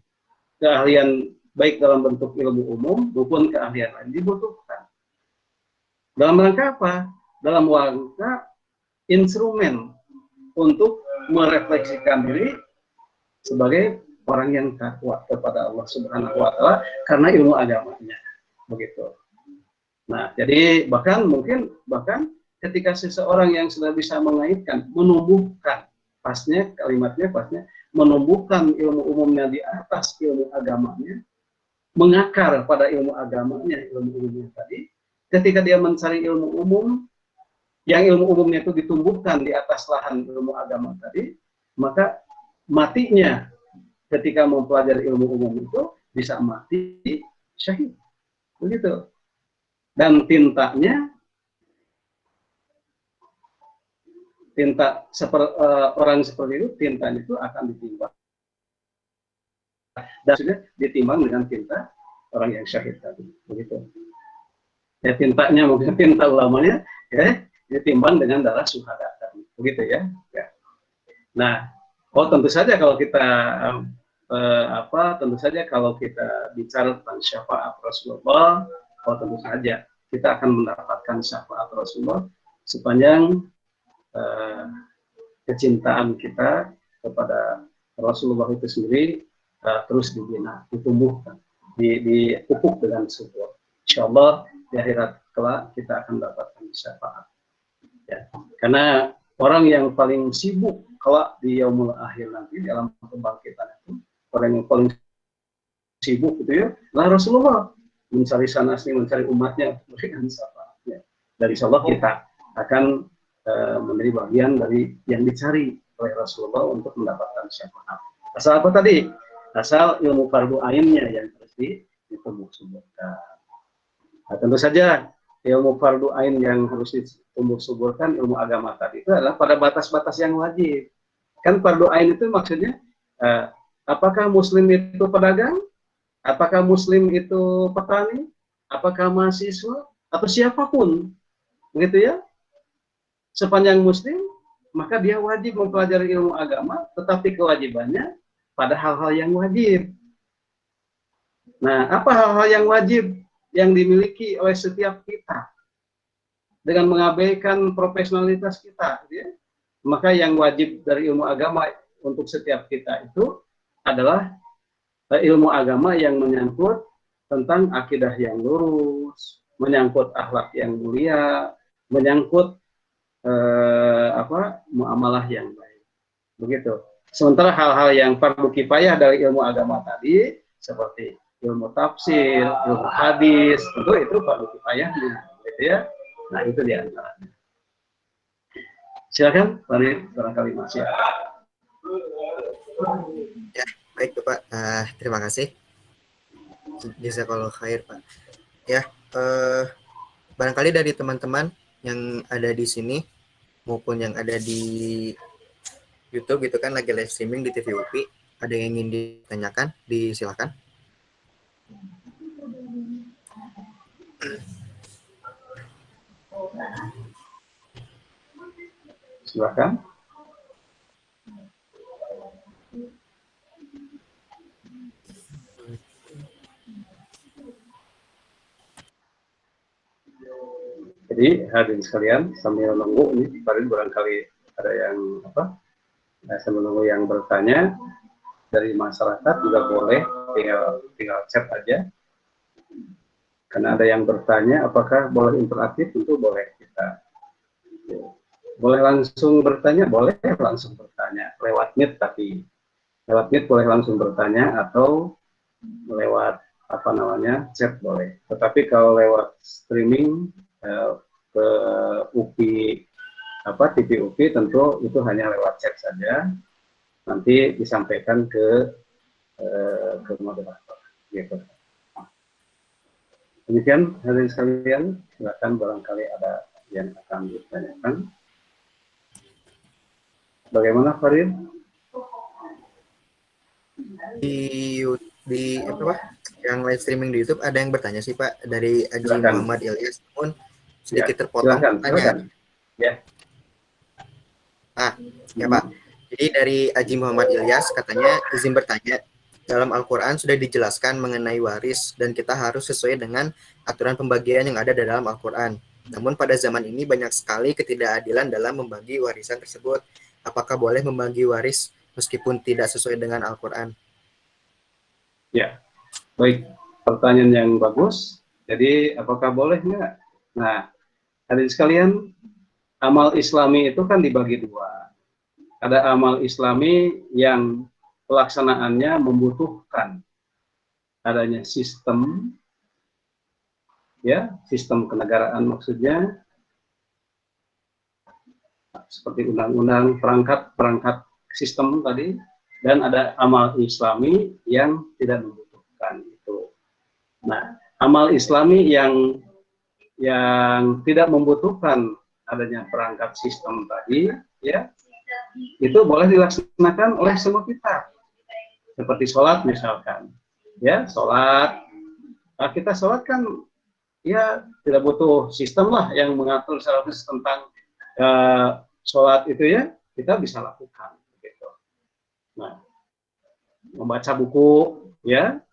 Speaker 1: Keahlian baik dalam bentuk ilmu umum maupun keahlian lain dibutuhkan. Dalam rangka apa? Dalam rangka instrumen untuk merefleksikan diri sebagai orang yang takwa kepada Allah Subhanahu wa taala karena ilmu agamanya. Begitu. Nah, jadi bahkan ketika seseorang yang sudah bisa mengaitkan, menumbuhkan kalimatnya menumbuhkan ilmu umumnya di atas ilmu agamanya, mengakar pada ilmu agamanya, ilmu umumnya tadi, ketika dia mencari ilmu umum, yang ilmu umumnya itu ditumbuhkan di atas lahan ilmu agama tadi, maka matinya ketika mempelajari ilmu umum itu bisa mati syahid. Begitu. Dan tinta orang seperti itu, tintanya itu akan ditimbang. Dan sudah ditimbang dengan tinta orang yang syahid tadi. Begitu. Ya, tintanya mungkin tinta ulamanya ya ditimbang dengan darah syuhada tadi. Begitu ya. Ya. Nah, tentu saja kalau kita kalau kita bicara tentang syafaat Rasulullah, tentu saja kita akan mendapatkan syafaat Rasulullah sepanjang kecintaan kita kepada Rasulullah itu sendiri terus dibina, ditumbuhkan, dipupuk dengan subur. Insyaallah di akhirat kelak kita akan mendapatkan syafaat. Ya. Karena orang yang paling sibuk kelak di yaumul akhir nanti dalam kebangkitan itu, orang yang paling sibuk itu ya, lah Rasulullah mencari sanasnya, mencari umatnya, memberikan syafaatnya. Dan insyaallah kita akan menjadi bagian dari yang dicari oleh Rasulullah untuk mendapatkan syafaat. Asal apa tadi? Asal ilmu fardu ainnya yang harus ditumbuh-suburkan. Nah, tentu saja ilmu fardu ain yang harus ditumbuh-suburkan ilmu agama tadi itu adalah pada batas-batas yang wajib. Kan fardu ain itu maksudnya apakah muslim itu pedagang? Apakah muslim itu petani? Apakah mahasiswa? Atau siapapun? Begitu ya? Sepanjang muslim, maka dia wajib mempelajari ilmu agama, tetapi kewajibannya pada hal-hal yang wajib. Nah, apa hal-hal yang wajib yang dimiliki oleh setiap kita dengan mengabaikan profesionalitas kita? Ya? Maka yang wajib dari ilmu agama untuk setiap kita itu adalah ilmu agama yang menyangkut tentang akidah yang lurus, menyangkut akhlak yang mulia, menyangkut muamalah yang baik. Begitu. Sementara hal-hal yang fardu kifayah dari ilmu agama tadi seperti ilmu tafsir, ilmu hadis, tentu itu fardu kifayahnya, gitu ya. Nah, itu di antaranya. Silakan, barangkali masih ada.
Speaker 3: Ya, baik Pak. Terima kasih. Jazakallahu khair, Pak. Ya, barangkali dari teman-teman yang ada di sini maupun yang ada di YouTube gitu kan lagi live streaming di TV UPI, ada yang ingin ditanyakan, disilakan.
Speaker 1: Silakan. Jadi hadirin sekalian, sambil menunggu ini barangkali ada yang sambil menunggu yang bertanya dari masyarakat juga boleh tinggal chat aja. Karena ada yang bertanya apakah boleh interaktif, tentu boleh kita. Boleh langsung bertanya, boleh langsung bertanya lewat Meet, tapi lewat Meet boleh langsung bertanya atau lewat chat boleh. Tetapi kalau lewat streaming ke UPI TV UPI tentu itu hanya lewat chat saja. nanti disampaikan ke moderator. Gitu. Demikian hadirin sekalian, silakan barangkali ada yang akan ditanyakan. Bagaimana Farid?
Speaker 3: Di apa Pak? Yang live streaming di YouTube ada yang bertanya sih Pak dari Haji
Speaker 1: Silakan.
Speaker 3: Muhammad Ilyas, namun
Speaker 1: Ya,
Speaker 3: sedikit terpotong
Speaker 1: silakan.
Speaker 3: pertanyaan.
Speaker 1: Ya.
Speaker 3: Ya Pak. Jadi dari Haji Muhammad Ilyas katanya izin bertanya, dalam Al-Quran sudah dijelaskan mengenai waris dan kita harus sesuai dengan aturan pembagian yang ada di dalam Al-Quran. Namun pada zaman ini banyak sekali ketidakadilan dalam membagi warisan tersebut. Apakah boleh membagi waris meskipun tidak sesuai dengan Al-Quran?
Speaker 1: Ya, baik. Pertanyaan yang bagus. Jadi, apakah boleh nggak? Nah, hadirin sekalian, amal Islami itu kan dibagi dua. Ada amal Islami yang pelaksanaannya membutuhkan adanya sistem, ya, sistem kenegaraan maksudnya, seperti undang-undang, perangkat sistem tadi, dan ada amal Islami yang tidak membutuhkan itu. Nah, amal Islami yang tidak membutuhkan adanya perangkat sistem tadi, ya, itu boleh dilaksanakan oleh semua kita. Seperti sholat misalkan, ya, sholat. Nah, kita sholat kan, ya, tidak butuh sistem lah yang mengatur secara khusus tentang sholat itu, ya, kita bisa lakukan. Gitu. Nah, membaca buku, ya,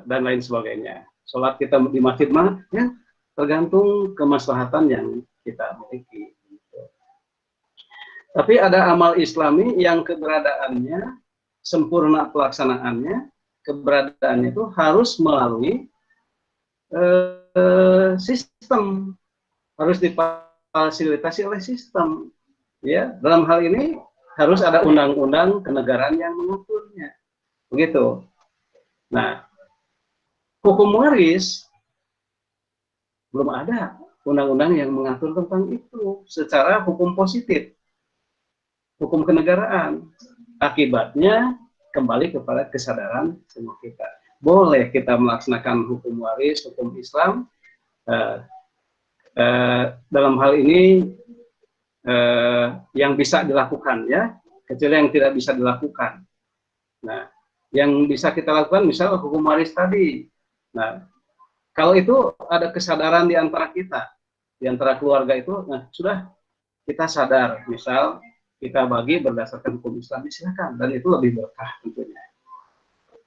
Speaker 1: dan lain sebagainya. Sholat kita di masjid mana, ya, tergantung kemaslahatan yang kita miliki. Gitu. Tapi ada amal Islami yang keberadaannya, sempurna pelaksanaannya, keberadaannya itu harus melalui sistem, harus difasilitasi oleh sistem. Ya, dalam hal ini harus ada undang-undang kenegaraan yang mengaturnya. Begitu. Nah, hukum waris belum ada undang-undang yang mengatur tentang itu secara hukum positif, hukum kenegaraan. Akibatnya kembali kepada kesadaran semua kita. Boleh kita melaksanakan hukum waris, hukum Islam. Dalam hal ini yang bisa dilakukan, ya, kecuali yang tidak bisa dilakukan. Nah, yang bisa kita lakukan misal hukum waris tadi. Nah, kalau itu ada kesadaran di antara kita, di antara keluarga itu, nah, sudah kita sadar, misal kita bagi berdasarkan hukum Islam, silakan, dan itu lebih berkah tentunya.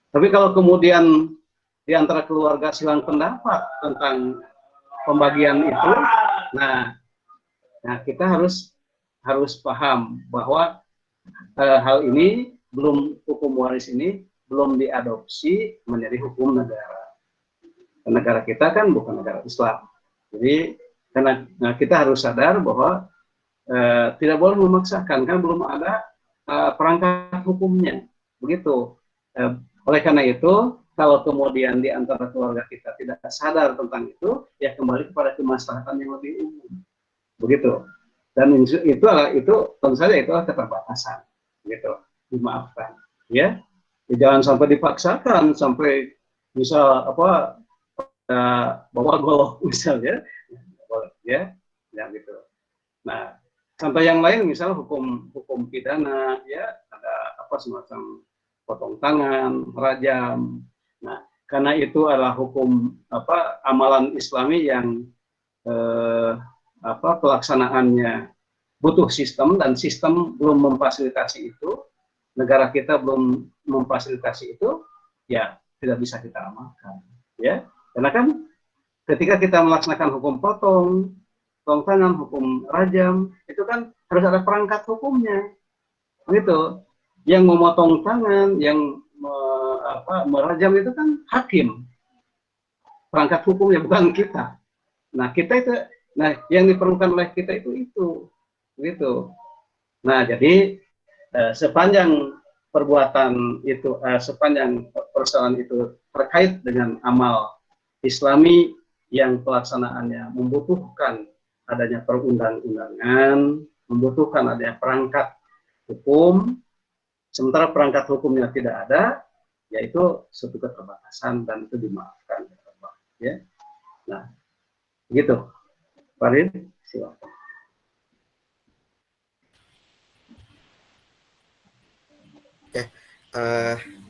Speaker 1: Tapi kalau kemudian di antara keluarga silang pendapat tentang pembagian itu, nah kita harus paham bahwa hal ini hukum waris ini belum diadopsi menjadi hukum negara. Negara kita kan bukan negara Islam. Jadi karena kita harus sadar bahwa tidak boleh memaksakan, kan belum ada perangkat hukumnya. Begitu. Oleh karena itu, kalau kemudian di antara keluarga kita tidak sadar tentang itu, ya kembali kepada kemaslahatan yang lebih umum. Begitu. Dan itu tentu saja itu adalah keterbatasan. Gitu. Dimaafkan. Ya. Jangan sampai dipaksakan sampai misal apa bawa golok misalnya, ya, gitu. Nah, sampai yang lain misal hukum pidana, ya, ada apa semacam potong tangan, rajam. Nah, karena itu adalah hukum amalan Islami yang pelaksanaannya butuh sistem dan sistem belum memfasilitasi itu, negara kita belum memfasilitasi itu, ya tidak bisa kita amalkan, ya. Karena kan ketika kita melaksanakan hukum potong tangan, hukum rajam, itu kan harus ada perangkat hukumnya. Gitu. Yang memotong tangan, yang merajam itu kan hakim. Perangkat hukumnya bukan kita. Nah, yang diperlukan oleh kita itu. Gitu. Nah, jadi sepanjang perbuatan itu, sepanjang persoalan itu terkait dengan amal Islami yang pelaksanaannya membutuhkan adanya perundang-undangan, membutuhkan adanya perangkat hukum, Sementara perangkat hukumnya tidak ada, yaitu suatu keterbatasan dan itu dimaafkan. Ya. Nah, begitu. Farid, silakan.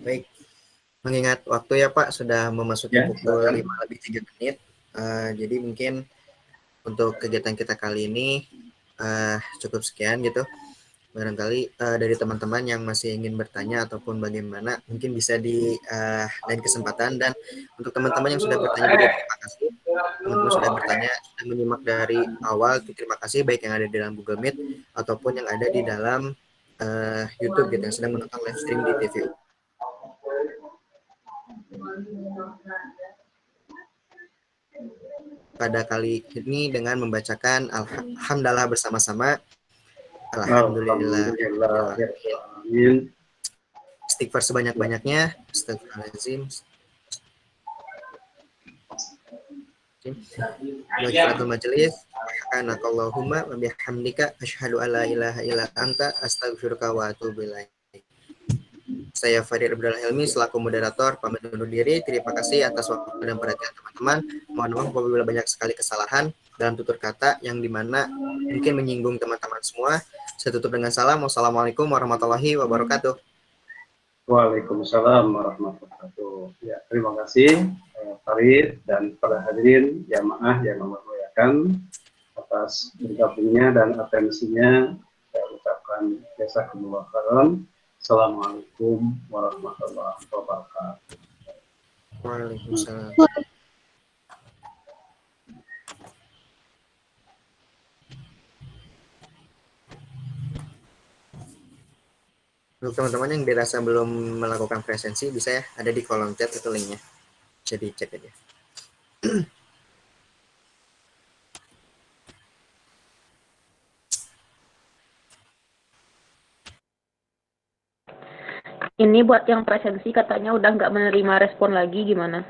Speaker 3: Baik, mengingat waktu ya Pak, sudah memasuki pukul 5:03. Jadi mungkin untuk kegiatan kita kali ini cukup sekian gitu. Barangkali dari teman-teman yang masih ingin bertanya ataupun bagaimana, mungkin bisa di lain kesempatan. Dan untuk teman-teman yang sudah bertanya juga terima kasih. Teman-teman sudah bertanya, sudah menyimak dari awal, terima kasih, baik yang ada di dalam Google Meet ataupun yang ada di dalam YouTube gitu, yang sedang menonton live stream di TVU. Pada kali ini dengan membacakan Alhamdulillah bersama-sama. Alhamdulillah. Istighfar sebanyak-banyaknya. Astagfirullahaladzim. Wajibul majelis. Subhanakallahumma wa bihamdika asyhadu alla ilaha illa anta astaghfiruka wa atubu ilaik. Saya Farid Abdullah Helmi selaku moderator pamit undur diri. Terima kasih atas waktu dan perhatian teman-teman. Mohon maaf apabila banyak sekali kesalahan dalam tutur kata yang dimana mungkin menyinggung teman-teman semua. Saya tutup dengan salam. Wassalamualaikum warahmatullahi wabarakatuh.
Speaker 1: Waalaikumsalam warahmatullahi wabarakatuh. Ya, terima kasih Farid dan para hadirin jamaah yang memuliakan atas bergabungnya dan atensinya. Saya ucapkan jazakumullah khairan. Assalamualaikum warahmatullahi wabarakatuh.
Speaker 3: Waalaikumsalam. Untuk teman-teman yang dirasa belum melakukan presensi, bisa ya, ada di kolom chat itu linknya. Bisa dicek aja.
Speaker 2: Ini buat yang presensi katanya udah nggak menerima respon lagi, gimana?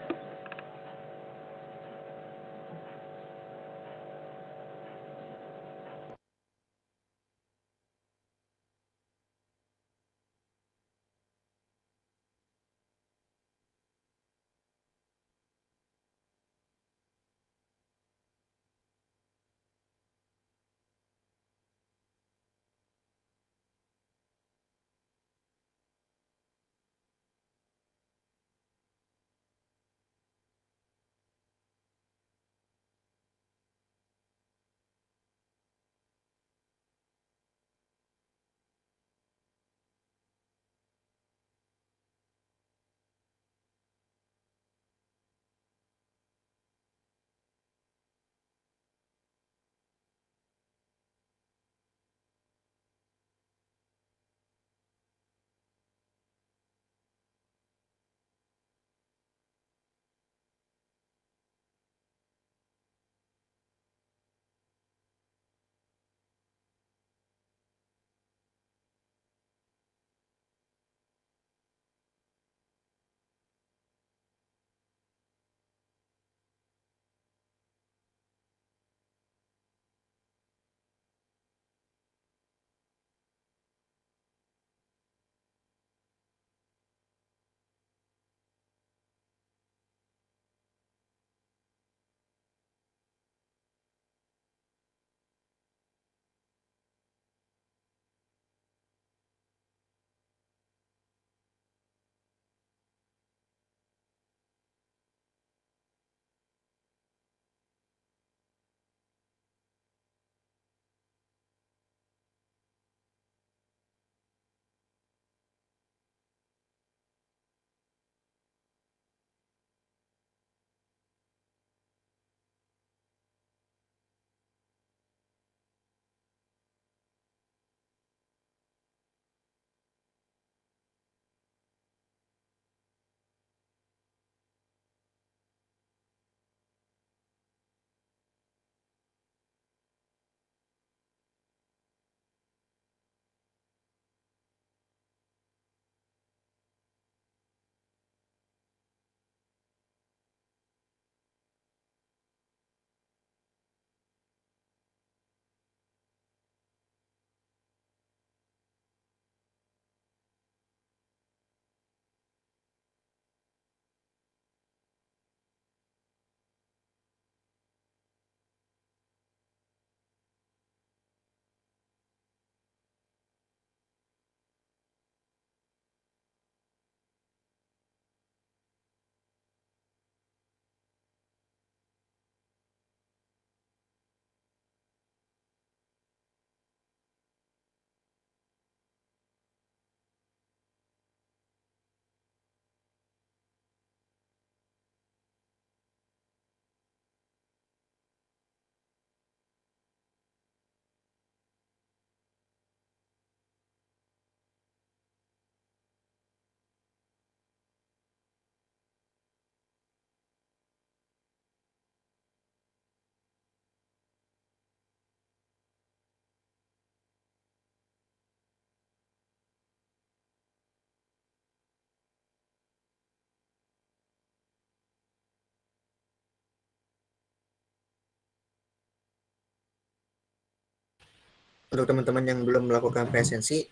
Speaker 3: untuk teman-teman yang belum melakukan presensi,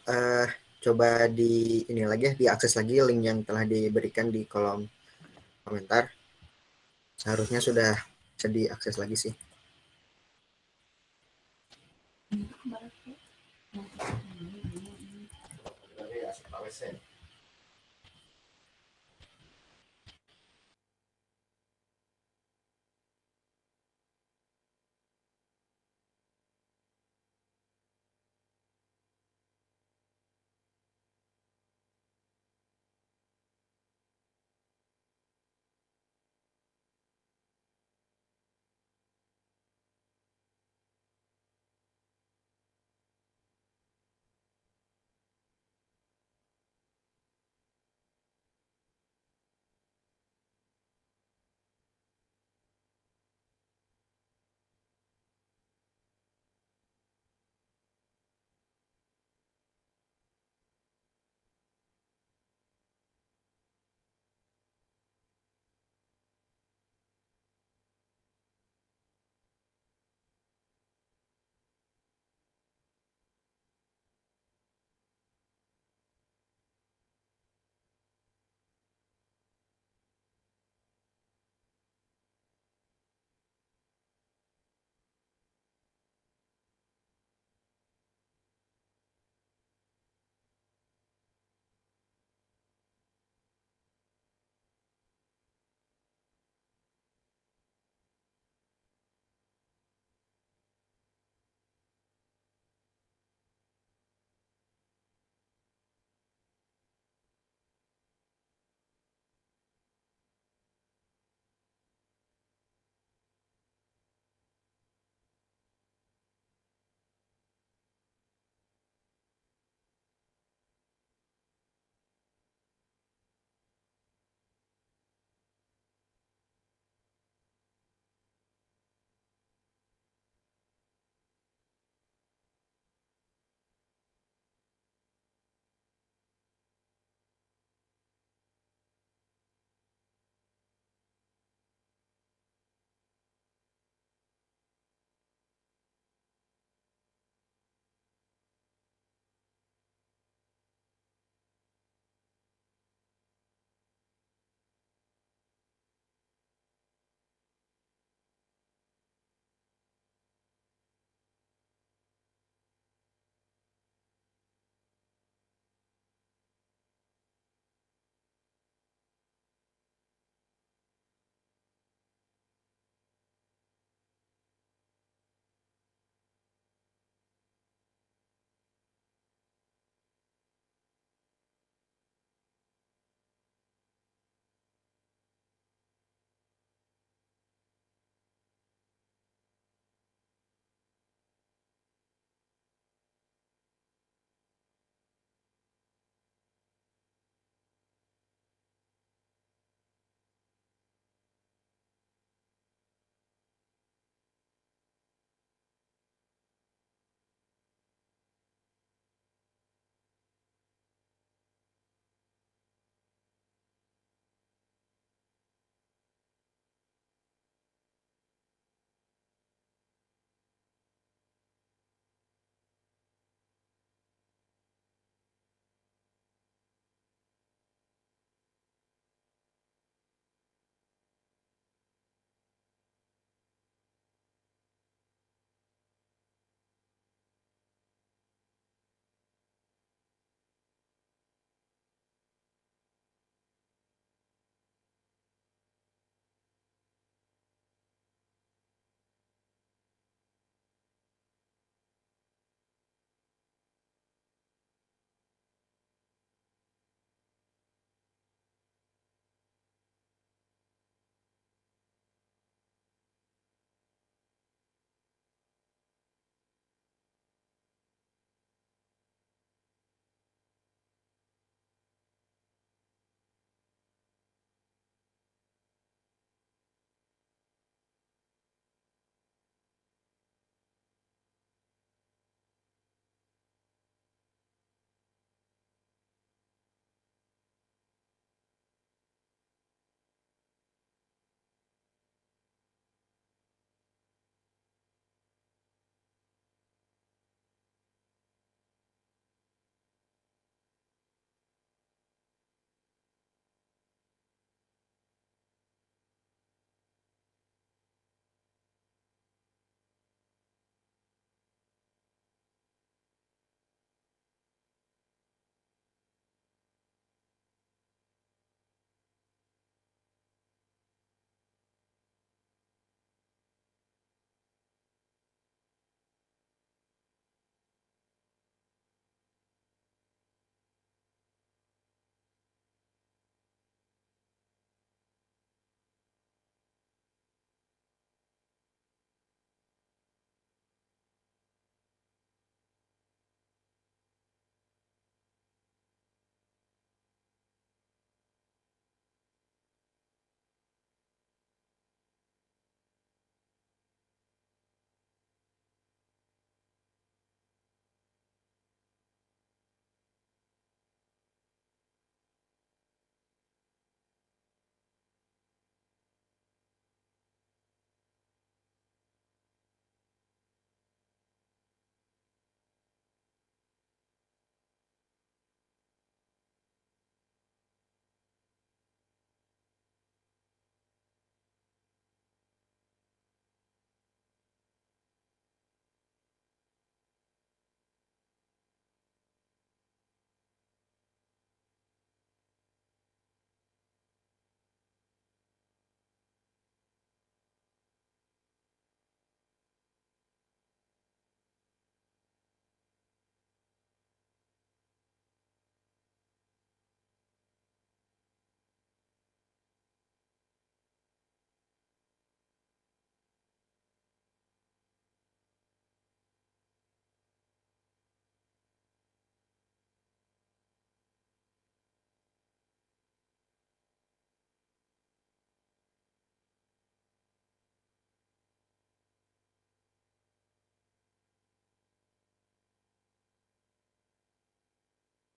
Speaker 3: coba di ini lagi ya, diakses lagi link yang telah diberikan di kolom komentar. Seharusnya sudah bisa diakses lagi sih.